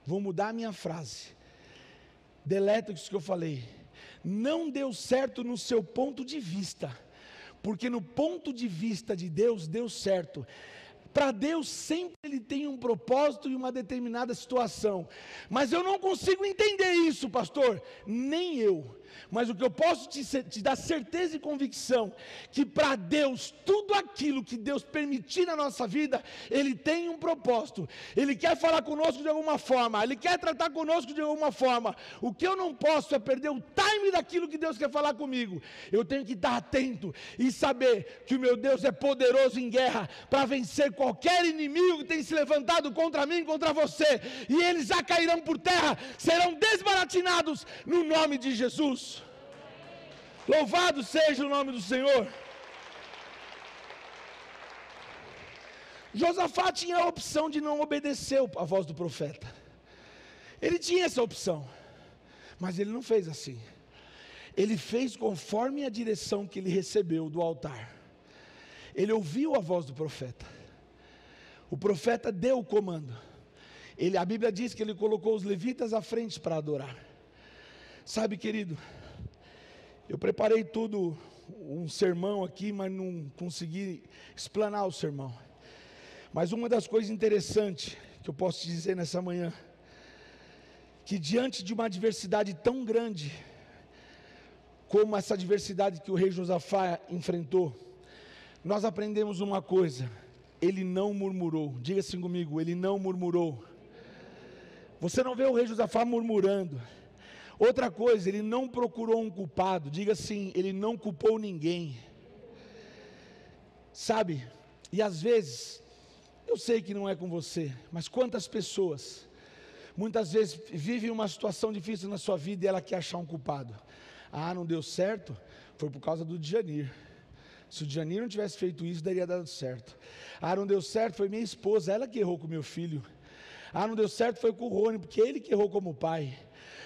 vou mudar a minha frase, deleta isso que eu falei. Não deu certo no seu ponto de vista, porque no ponto de vista de Deus, deu certo. Para Deus sempre Ele tem um propósito e uma determinada situação, mas eu não consigo entender isso, pastor, nem eu. Mas o que eu posso te dar certeza e convicção, que para Deus, tudo aquilo que Deus permitir na nossa vida, Ele tem um propósito. Ele quer falar conosco de alguma forma, Ele quer tratar conosco de alguma forma. O que eu não posso é perder o time daquilo que Deus quer falar comigo. Eu tenho que estar atento e saber que o meu Deus é poderoso em guerra, para vencer qualquer inimigo que tem se levantado contra mim, contra você, e eles já cairão por terra, serão desbaratinados no nome de Jesus. Louvado seja o nome do Senhor. Josafá tinha a opção de não obedecer a voz do profeta. Ele tinha essa opção, mas ele não fez assim. Ele fez conforme a direção que ele recebeu do altar. Ele ouviu a voz do profeta. O profeta deu o comando. A Bíblia diz que ele colocou os levitas à frente para adorar. Sabe, querido, eu preparei tudo, um sermão aqui, mas não consegui explanar o sermão. Mas uma das coisas interessantes que eu posso te dizer nessa manhã, que diante de uma adversidade tão grande, como essa adversidade que o rei Josafá enfrentou, nós aprendemos uma coisa: ele não murmurou. Diga assim comigo: ele não murmurou. Você não vê o rei Josafá murmurando. Outra coisa, ele não procurou um culpado. Diga assim: ele não culpou ninguém. Sabe, e às vezes, eu sei que não é com você, mas quantas pessoas, muitas vezes vivem uma situação difícil na sua vida e ela quer achar um culpado. Ah, não deu certo, foi por causa do Djanir. Se o Djanir não tivesse feito isso, daria dado certo. Ah, não deu certo, foi minha esposa, ela que errou com meu filho. Ah, não deu certo, foi com o Rony, porque ele que errou como pai.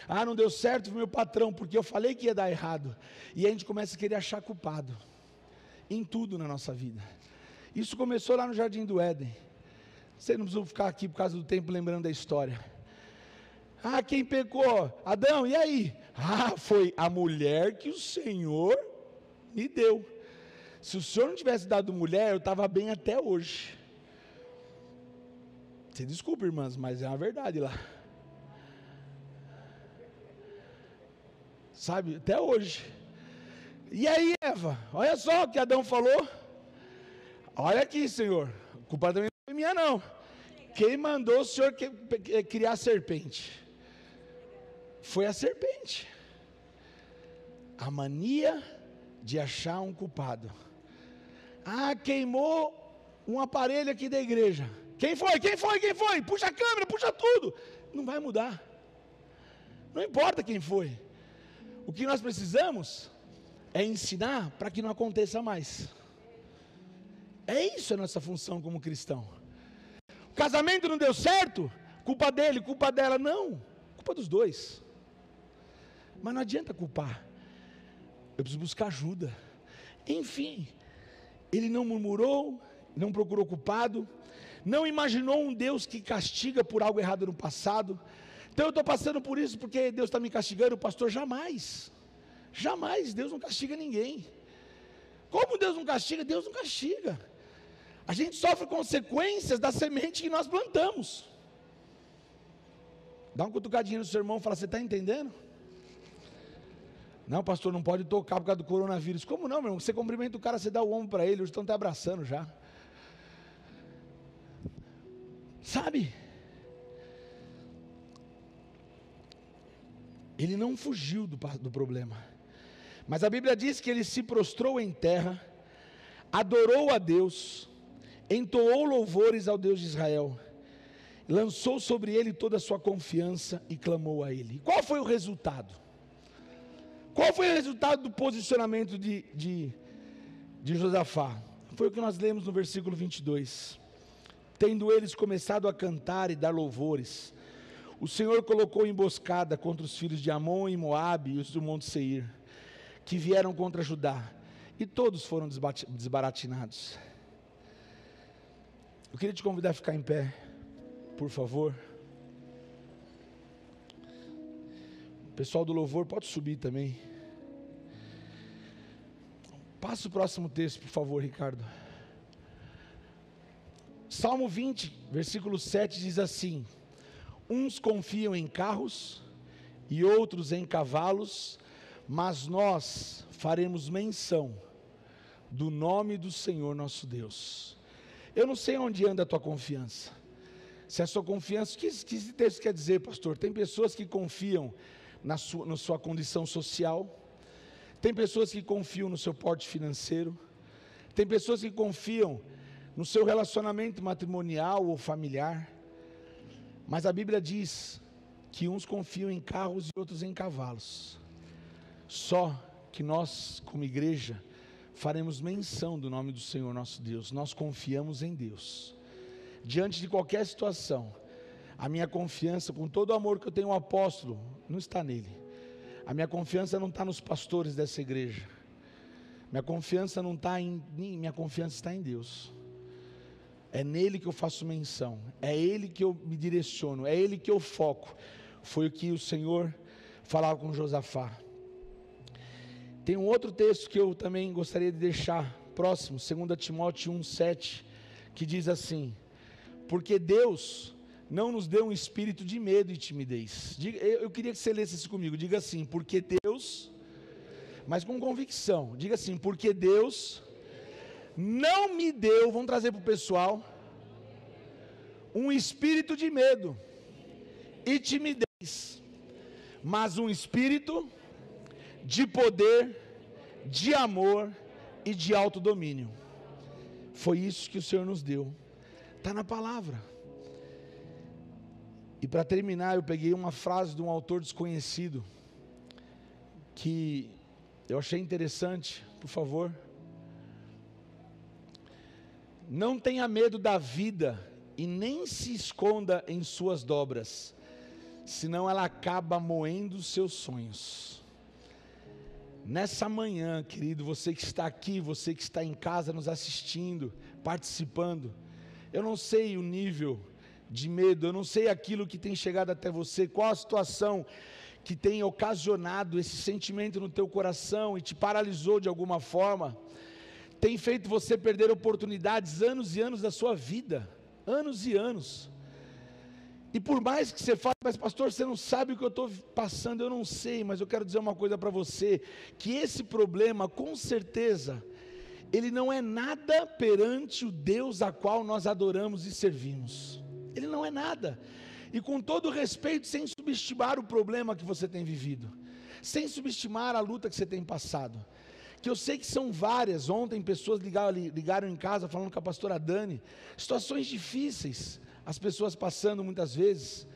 Ah, não deu certo, foi meu patrão, porque eu falei que ia dar errado. E a gente começa a querer achar culpado em tudo na nossa vida. Isso começou lá no Jardim do Éden. Vocês não precisam ficar aqui por causa do tempo lembrando da história. Ah, quem pecou? Adão, e aí? Ah, foi a mulher que o Senhor me deu. Se o Senhor não tivesse dado mulher, eu estava bem até hoje. Você desculpa, irmãs, mas é uma verdade lá. Sabe, até hoje. E aí, Eva, olha só o que Adão falou. Olha aqui, Senhor, a culpa também não foi minha não. Quem mandou o Senhor criar a serpente? Foi a serpente. A mania de achar um culpado. Ah, queimou um aparelho aqui da igreja. Quem foi? Quem foi? Quem foi? Puxa a câmera, puxa tudo. Não vai mudar. Não importa quem foi. O que nós precisamos é ensinar para que não aconteça mais. É isso a nossa função como cristão. O casamento não deu certo, culpa dele, culpa dela. Não, culpa dos dois. Mas não adianta culpar. Eu preciso buscar ajuda. Enfim, ele não murmurou, não procurou culpado, não imaginou um Deus que castiga por algo errado no passado. Então eu estou passando por isso porque Deus está me castigando. Pastor, jamais. Jamais, Deus não castiga ninguém. Como Deus não castiga? Deus não castiga. A gente sofre consequências da semente que nós plantamos. Dá uma cutucadinha no seu irmão e fala: você está entendendo? Não, pastor, não pode tocar por causa do coronavírus. Como não, meu irmão? Você cumprimenta o cara, você dá o ombro para ele, eles estão te abraçando já. Sabe? Ele não fugiu do problema. Mas a Bíblia diz que ele se prostrou em terra, adorou a Deus, entoou louvores ao Deus de Israel, lançou sobre ele toda a sua confiança e clamou a ele. Qual foi o resultado? Qual foi o resultado do posicionamento de Josafá? Foi o que nós lemos no versículo 22. Tendo eles começado a cantar e dar louvores, o Senhor colocou emboscada contra os filhos de Amon e Moabe e os do monte Seir, que vieram contra Judá, e todos foram desbaratinados. Eu queria te convidar a ficar em pé, por favor. O pessoal do louvor pode subir também. Passa o próximo texto, por favor, Ricardo. Salmo 20, versículo 7 diz assim: uns confiam em carros e outros em cavalos, mas nós faremos menção do nome do Senhor nosso Deus. Eu não sei onde anda a tua confiança. Se a sua confiança, o que esse texto quer dizer, pastor? Tem pessoas que confiam na sua condição social, tem pessoas que confiam no seu porte financeiro, tem pessoas que confiam no seu relacionamento matrimonial ou familiar, mas a Bíblia diz que uns confiam em carros e outros em cavalos. Só que nós, como igreja, faremos menção do nome do Senhor nosso Deus. Nós confiamos em Deus. Diante de qualquer situação, a minha confiança, com todo o amor que eu tenho ao apóstolo, não está nele. A minha confiança não está nos pastores dessa igreja. Minha confiança não está minha confiança está em Deus. é nele que eu faço menção, é ele que eu me direciono, é ele que eu foco. Foi o que o Senhor falava com Josafá. Tem um outro texto que eu também gostaria de deixar próximo, 2 Timóteo 1,7, que diz assim: porque Deus não nos deu um espírito de medo e timidez. Eu queria que você lesse isso comigo, diga assim: porque Deus, mas com convicção, diga assim: porque Deus não me deu, vamos trazer para o pessoal, um espírito de medo e timidez, mas um espírito de poder, de amor e de autodomínio. Foi isso que o Senhor nos deu, está na palavra. E para terminar, eu peguei uma frase de um autor desconhecido, que eu achei interessante, por favor. Não tenha medo da vida e nem se esconda em suas dobras, senão ela acaba moendo os seus sonhos. Nessa manhã, querido, você que está aqui, você que está em casa nos assistindo, participando, eu não sei o nível de medo, eu não sei aquilo que tem chegado até você, qual a situação que tem ocasionado esse sentimento no teu coração e te paralisou de alguma forma, tem feito você perder oportunidades, anos e anos da sua vida, anos e anos. E por mais que você fale, mas pastor, você não sabe o que eu estou passando, eu não sei, mas eu quero dizer uma coisa para você, que esse problema, com certeza, ele não é nada perante o Deus a qual nós adoramos e servimos. Ele não é nada. E com todo respeito, sem subestimar o problema que você tem vivido, sem subestimar a luta que você tem passado, que eu sei que são várias. Ontem pessoas ligaram em casa falando com a pastora Dani, situações difíceis, as pessoas passando muitas vezes,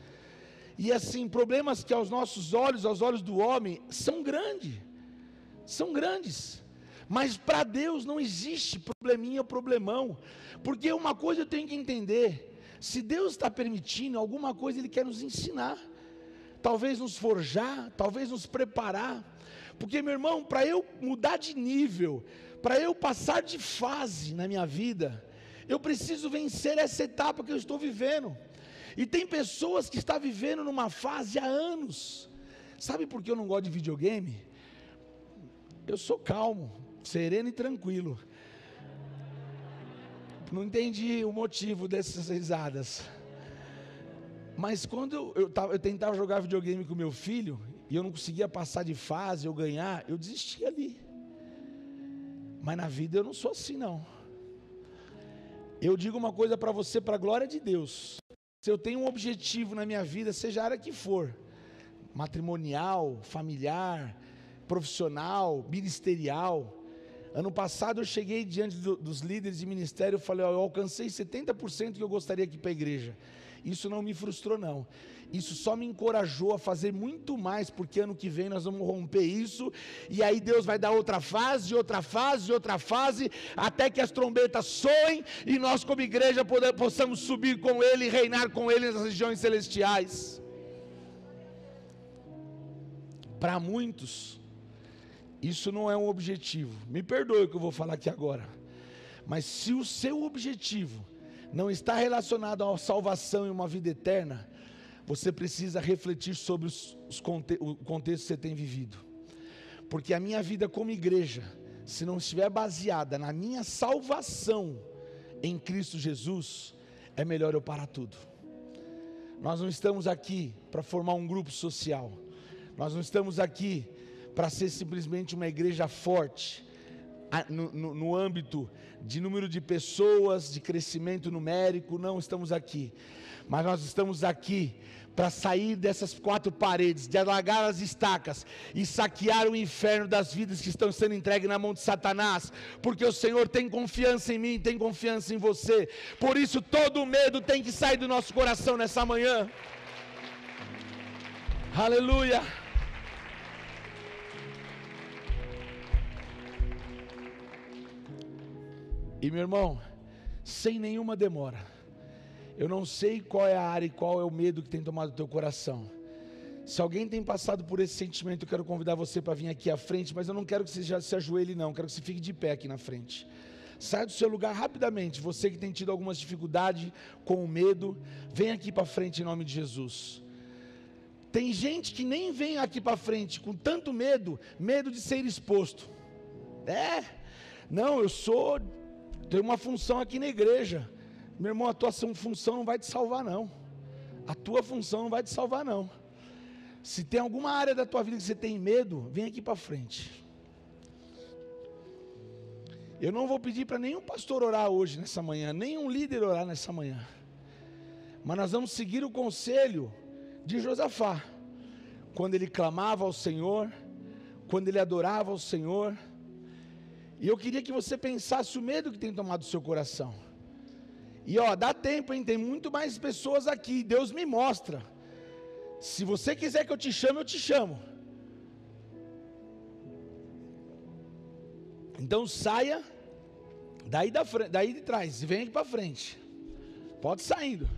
e assim, problemas que aos nossos olhos, aos olhos do homem, são grandes, mas para Deus não existe probleminha ou problemão, porque uma coisa eu tenho que entender, se Deus está permitindo alguma coisa, Ele quer nos ensinar, talvez nos forjar, talvez nos preparar, porque meu irmão, para eu mudar de nível, para eu passar de fase na minha vida, eu preciso vencer essa etapa que eu estou vivendo, e tem pessoas que estão vivendo numa fase há anos. Sabe por que eu não gosto de videogame? Eu sou calmo, sereno e tranquilo, não entendi o motivo dessas risadas, mas quando eu tentava jogar videogame com meu filho, e eu não conseguia passar de fase, ou ganhar, eu desistia ali, mas na vida eu não sou assim não. Eu digo uma coisa para você, para a glória de Deus, se eu tenho um objetivo na minha vida, seja a área que for, matrimonial, familiar, profissional, ministerial. Ano passado eu cheguei diante dos líderes de ministério, eu falei, eu alcancei 70% que eu gostaria aqui para a igreja. Isso não me frustrou não, isso só me encorajou a fazer muito mais, porque ano que vem nós vamos romper isso, e aí Deus vai dar outra fase, até que as trombetas soem, e nós como igreja possamos subir com Ele e reinar com Ele nas regiões celestiais. Para muitos, isso não é um objetivo, me perdoe o que eu vou falar aqui agora, mas se o seu objetivo não está relacionado à salvação e uma vida eterna, você precisa refletir sobre o contexto que você tem vivido, porque a minha vida como igreja, se não estiver baseada na minha salvação em Cristo Jesus, é melhor eu parar tudo. Nós não estamos aqui para formar um grupo social, nós não estamos aqui para ser simplesmente uma igreja forte, no âmbito de número de pessoas, de crescimento numérico, não estamos aqui, mas nós estamos aqui para sair dessas quatro paredes, de alargar as estacas e saquear o inferno das vidas que estão sendo entregues na mão de Satanás, porque o Senhor tem confiança em mim, tem confiança em você, por isso todo medo tem que sair do nosso coração nessa manhã. Aleluia. E meu irmão, sem nenhuma demora, eu não sei qual é a área e qual é o medo que tem tomado o teu coração. Se alguém tem passado por esse sentimento, eu quero convidar você para vir aqui à frente, mas eu não quero que você já se ajoelhe não, quero que você fique de pé aqui na frente, Sai do seu lugar rapidamente. Você que tem tido algumas dificuldades com o medo, vem aqui para frente em nome de Jesus. Tem gente que nem vem aqui para frente com tanto medo de ser exposto. Não, tenho uma função aqui na igreja. Meu irmão, a tua função não vai te salvar não. A tua função não vai te salvar não. Se tem alguma área da tua vida que você tem medo, vem aqui para frente. Eu não vou pedir para nenhum pastor orar hoje, nessa manhã, nenhum líder orar nessa manhã. Mas nós vamos seguir o conselho de Josafá. Quando ele clamava ao Senhor, quando ele adorava ao Senhor. E eu queria que você pensasse o medo que tem tomado o seu coração. E dá tempo, hein? Tem muito mais pessoas aqui, Deus me mostra. Se você quiser que eu te chame, eu te chamo. Então saia daí de trás e vem aqui para frente. Pode saindo.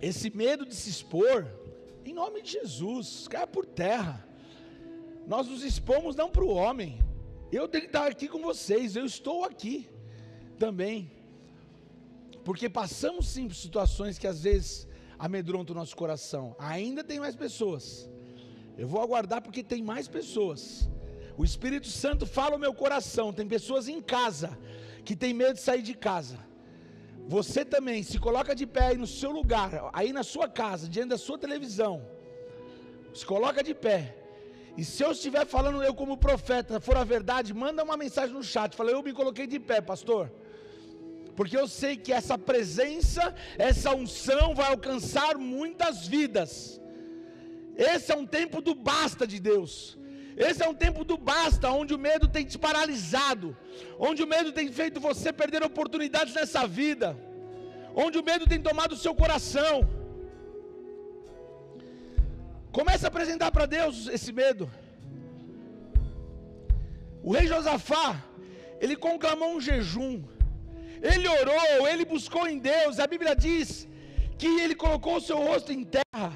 Esse medo de se expor, em nome de Jesus, caia por terra. Nós nos expomos não para o homem. Eu tenho que estar aqui com vocês, eu estou aqui também. Porque passamos sim por situações que às vezes amedrontam o nosso coração. Ainda tem mais pessoas. Eu vou aguardar porque tem mais pessoas. O Espírito Santo fala ao meu coração. Tem pessoas em casa que tem medo de sair de casa. Você também se coloca de pé aí no seu lugar, aí na sua casa, diante da sua televisão. Se coloca de pé. E se eu estiver falando, eu como profeta, for a verdade, manda uma mensagem no chat. Fala, eu me coloquei de pé, pastor. Porque eu sei que essa presença, essa unção vai alcançar muitas vidas. Esse é um tempo do basta de Deus. Esse é um tempo do basta, onde o medo tem te paralisado, onde o medo tem feito você perder oportunidades nessa vida, onde o medo tem tomado o seu coração. Comece a apresentar para Deus esse medo. O rei Josafá, ele conclamou um jejum, ele orou, ele buscou em Deus. A Bíblia diz que ele colocou o seu rosto em terra,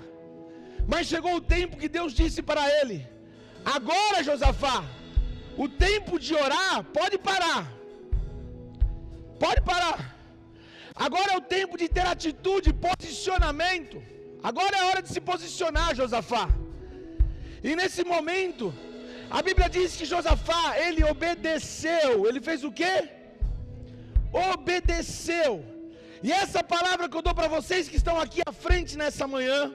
mas chegou o tempo que Deus disse para ele: agora, Josafá, o tempo de orar pode parar. Pode parar. Agora é o tempo de ter atitude, posicionamento. Agora é a hora de se posicionar, Josafá. E nesse momento, a Bíblia diz que Josafá, ele obedeceu. Ele fez o quê? Obedeceu. E essa palavra que eu dou para vocês que estão aqui à frente nessa manhã,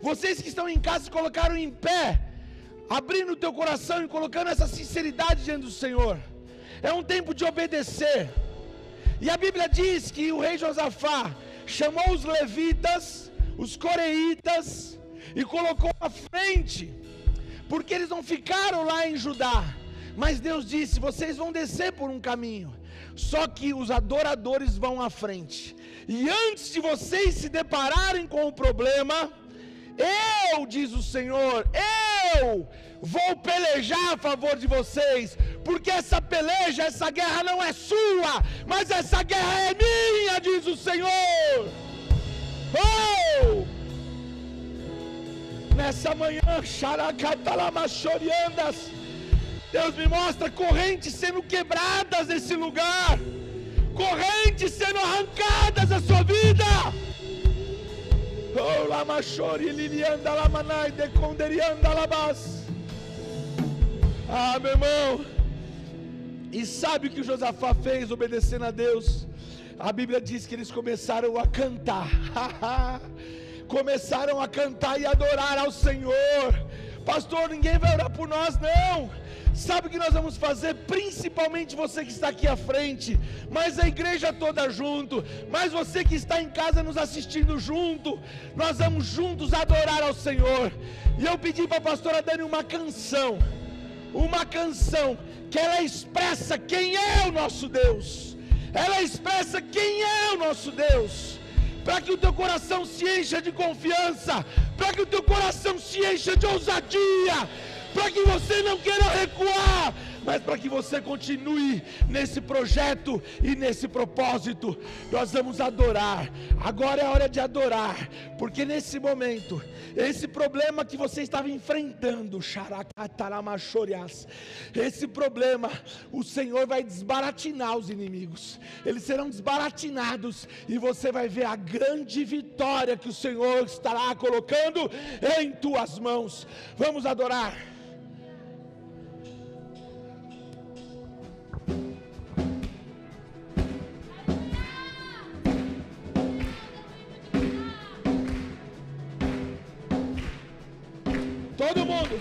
vocês que estão em casa se colocaram em pé, abrindo o teu coração e colocando essa sinceridade diante do Senhor. É um tempo de obedecer. E a Bíblia diz que o rei Josafá chamou os levitas, os coreitas, e colocou à frente, porque eles não ficaram lá em Judá, mas Deus disse: vocês vão descer por um caminho, só que os adoradores vão à frente, e antes de vocês se depararem com o problema, diz o Senhor, eu vou pelejar a favor de vocês, porque essa peleja, essa guerra não é sua, mas essa guerra é minha, diz o Senhor. Nessa manhã, Deus me mostra correntes sendo quebradas nesse lugar, correntes sendo arrancadas da sua vida. Meu irmão, e sabe o que o Josafá fez obedecendo a Deus? A Bíblia diz que eles começaram a cantar. Começaram a cantar e adorar ao Senhor. Pastor, ninguém vai orar por nós, não. Sabe o que nós vamos fazer? Principalmente você que está aqui à frente, mas a igreja toda junto, mas você que está em casa nos assistindo junto, nós vamos juntos adorar ao Senhor. E eu pedi para a pastora Dani uma canção que ela expressa quem é o nosso Deus, ela expressa quem é o nosso Deus, para que o teu coração se encha de confiança, para que o teu coração se encha de ousadia, para que você não queira recuar, mas para que você continue nesse projeto e nesse propósito. Nós vamos adorar. Agora é a hora de adorar, porque nesse momento, esse problema que você estava enfrentando, esse problema, o Senhor vai desbaratinar os inimigos. Eles serão desbaratinados e você vai ver a grande vitória que o Senhor estará colocando em tuas mãos. Vamos adorar. Todo mundo,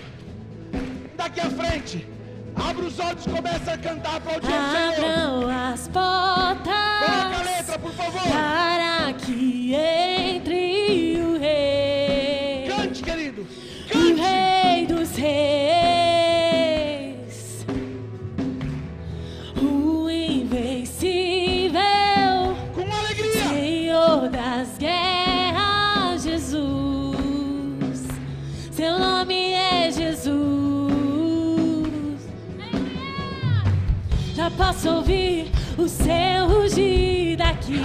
daqui à frente, abre os olhos e começa a cantar, aplaudir o Senhor. Abram as portas. Coloca a letra, por favor. Para que entre o Rei. Cante, querido. Cante. O Rei dos Reis. O invencível. Com alegria. Senhor das guerras, Jesus. Seu nome é Jesus. Já posso ouvir o seu rugir daqui.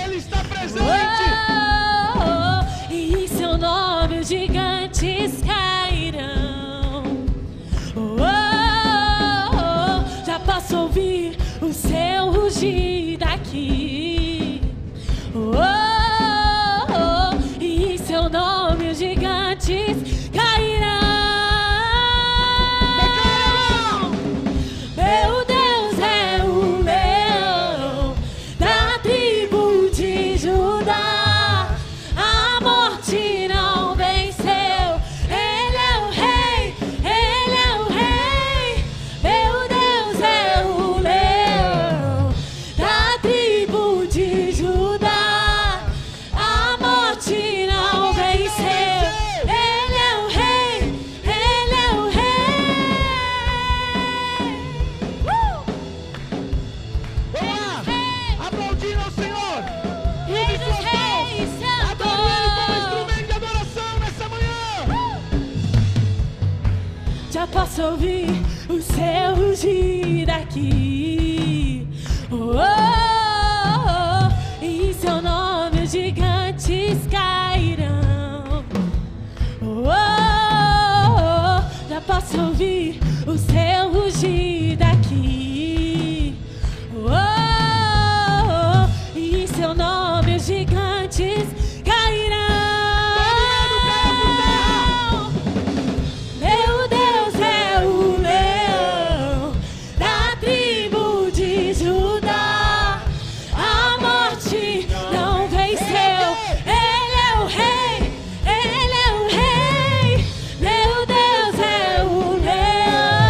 Ele está presente. E em seu nome os gigantes cairão. Já posso ouvir o seu rugir daqui. E em seu nome os gigantes cairão. Meu Deus é o leão da tribo de Judá. A morte não venceu. Ele é o rei, ele é o rei. Meu Deus é o leão da tribo de Judá. A morte não venceu. Ele é o rei, ele é o rei. Vamos lá, aplaudindo ao Senhor. Rei dos reis, Adoro Ele como instrumento de adoração nessa manhã. Já posso ouvir o seu rugir daqui. E em seu nome os gigantes cairão. Já posso ouvir o seu rugir daqui. E em seu nome os gigantes cairão. Meu Deus é o leão da tribo de Judá. A morte não venceu. Ele é o rei, ele é o rei. Meu Deus é o leão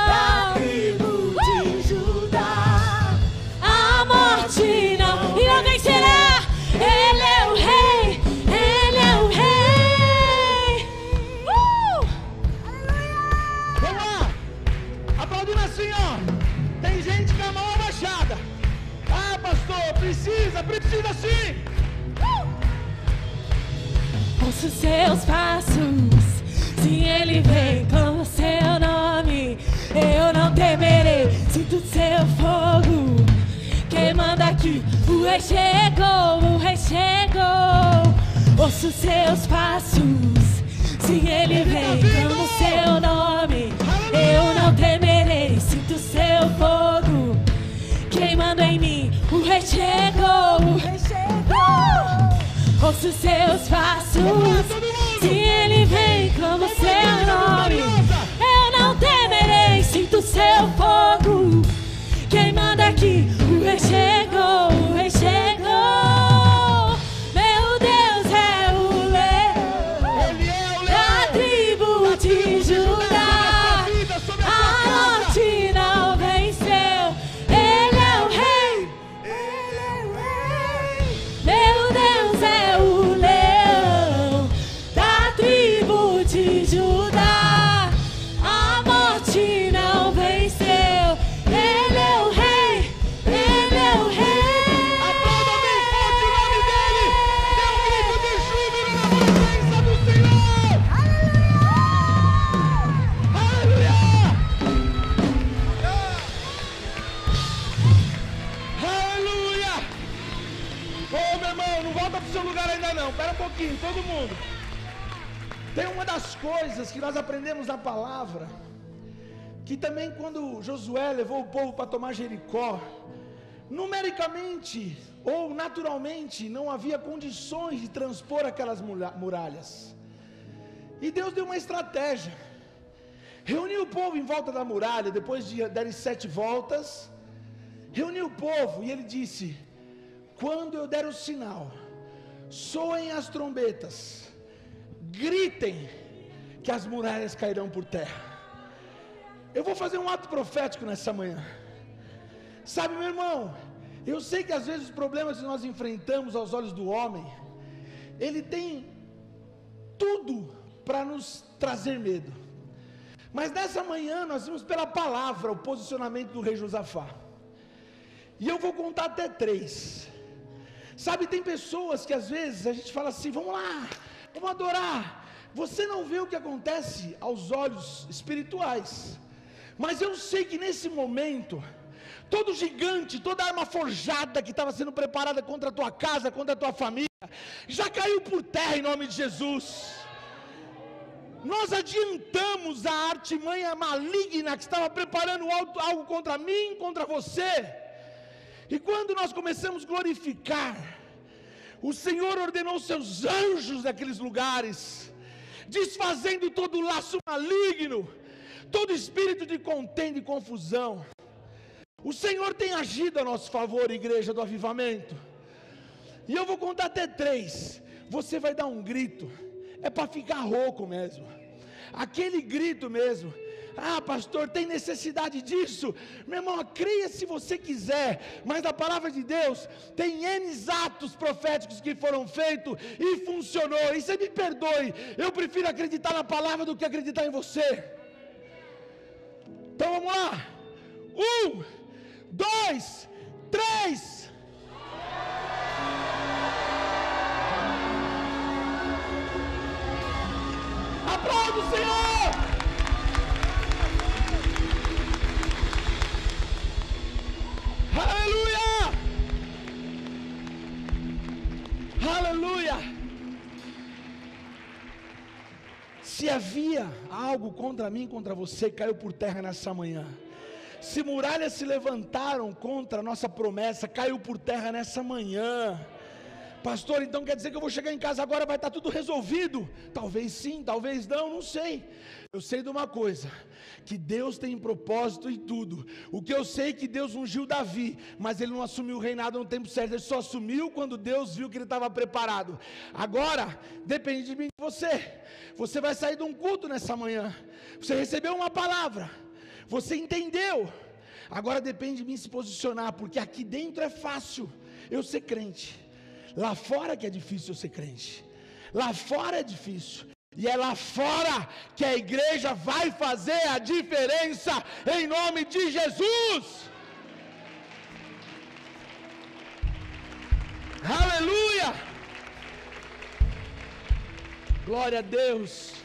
da tribo de Judá. A morte não vencerá. Ele é o rei, ele é o rei. Vamos lá, aplaudindo assim, ó. Tem gente com a mão abaixada. Ah, pastor, precisa sim. Ouço seus passos, sim, ele vem com o seu nome. Eu não temerei, sinto seu fogo queimando aqui. O rei chegou, o rei chegou. Ouço seus passos, sim, ele vem com o seu nome. Eu não temerei, sinto seu fogo queimando em mim. O rei chegou, o rei chegou. Ouço seus passos, sim, ele vem como seu nome. Eu não temerei, sinto seu fogo queimando aqui. O rei chegou, o rei chegou. Meu Deus é o leão da tribo de Judá. A morte não venceu. Ele é o rei, ele é o rei. Meu Deus é o leão da tribo de Judá. A morte não venceu. espera um pouquinho, todo mundo. Tem uma das coisas que nós aprendemos na palavra, que também quando Josué levou o povo para tomar Jericó, numericamente ou naturalmente não havia condições de transpor aquelas muralhas. E Deus deu uma estratégia. Reuniu o povo em volta da muralha, depois de darem 7 voltas, reuniu o povo e ele disse: quando eu der o sinal, soem as trombetas, gritem, que as muralhas cairão por terra. Eu vou fazer um ato profético nessa manhã. Sabe, meu irmão, eu sei que às vezes os problemas que nós enfrentamos aos olhos do homem, ele tem tudo para nos trazer medo. Mas nessa manhã nós vimos pela palavra o posicionamento do rei Josafá. E eu vou contar até 3. Sabe, tem pessoas que às vezes a gente fala assim: vamos lá, vamos adorar. Você não vê o que acontece aos olhos espirituais. Mas eu sei que nesse momento, todo gigante, toda arma forjada que estava sendo preparada contra a tua casa, contra a tua família, já caiu por terra em nome de Jesus. Nós adiantamos a artimanha maligna que estava preparando algo contra mim, contra você. E quando nós começamos a glorificar, o Senhor ordenou seus anjos naqueles lugares, desfazendo todo o laço maligno, todo espírito de contenda e confusão. O Senhor tem agido a nosso favor, igreja do avivamento. E eu vou contar até 3. Você vai dar um grito. É para ficar rouco mesmo. Aquele grito mesmo. Ah, pastor, tem necessidade disso? Meu irmão, creia se você quiser. Mas na palavra de Deus tem N atos proféticos que foram feitos e funcionou. E você me perdoe, eu prefiro acreditar na palavra do que acreditar em você. Então vamos lá. 1, 2, 3. Aplauda o Senhor. Aleluia. Aleluia. Se havia algo contra mim, contra você, caiu por terra nessa manhã. Se muralhas se levantaram contra a nossa promessa, caiu por terra nessa manhã. Pastor, então quer dizer que eu vou chegar em casa agora, vai estar tudo resolvido? Talvez sim, talvez não sei. Eu sei de uma coisa, que Deus tem propósito em tudo. O que eu sei é que Deus ungiu Davi, mas ele não assumiu o reinado no tempo certo. Ele só assumiu quando Deus viu que ele estava preparado. Agora, depende de mim e de você. Você vai sair de um culto nessa manhã. Você recebeu uma palavra, você entendeu. Agora depende de mim se posicionar, porque aqui dentro é fácil eu ser crente. Lá fora que é difícil eu ser crente. Lá fora é difícil. E é lá fora que a igreja vai fazer a diferença, em nome de Jesus. Aleluia. Glória a Deus.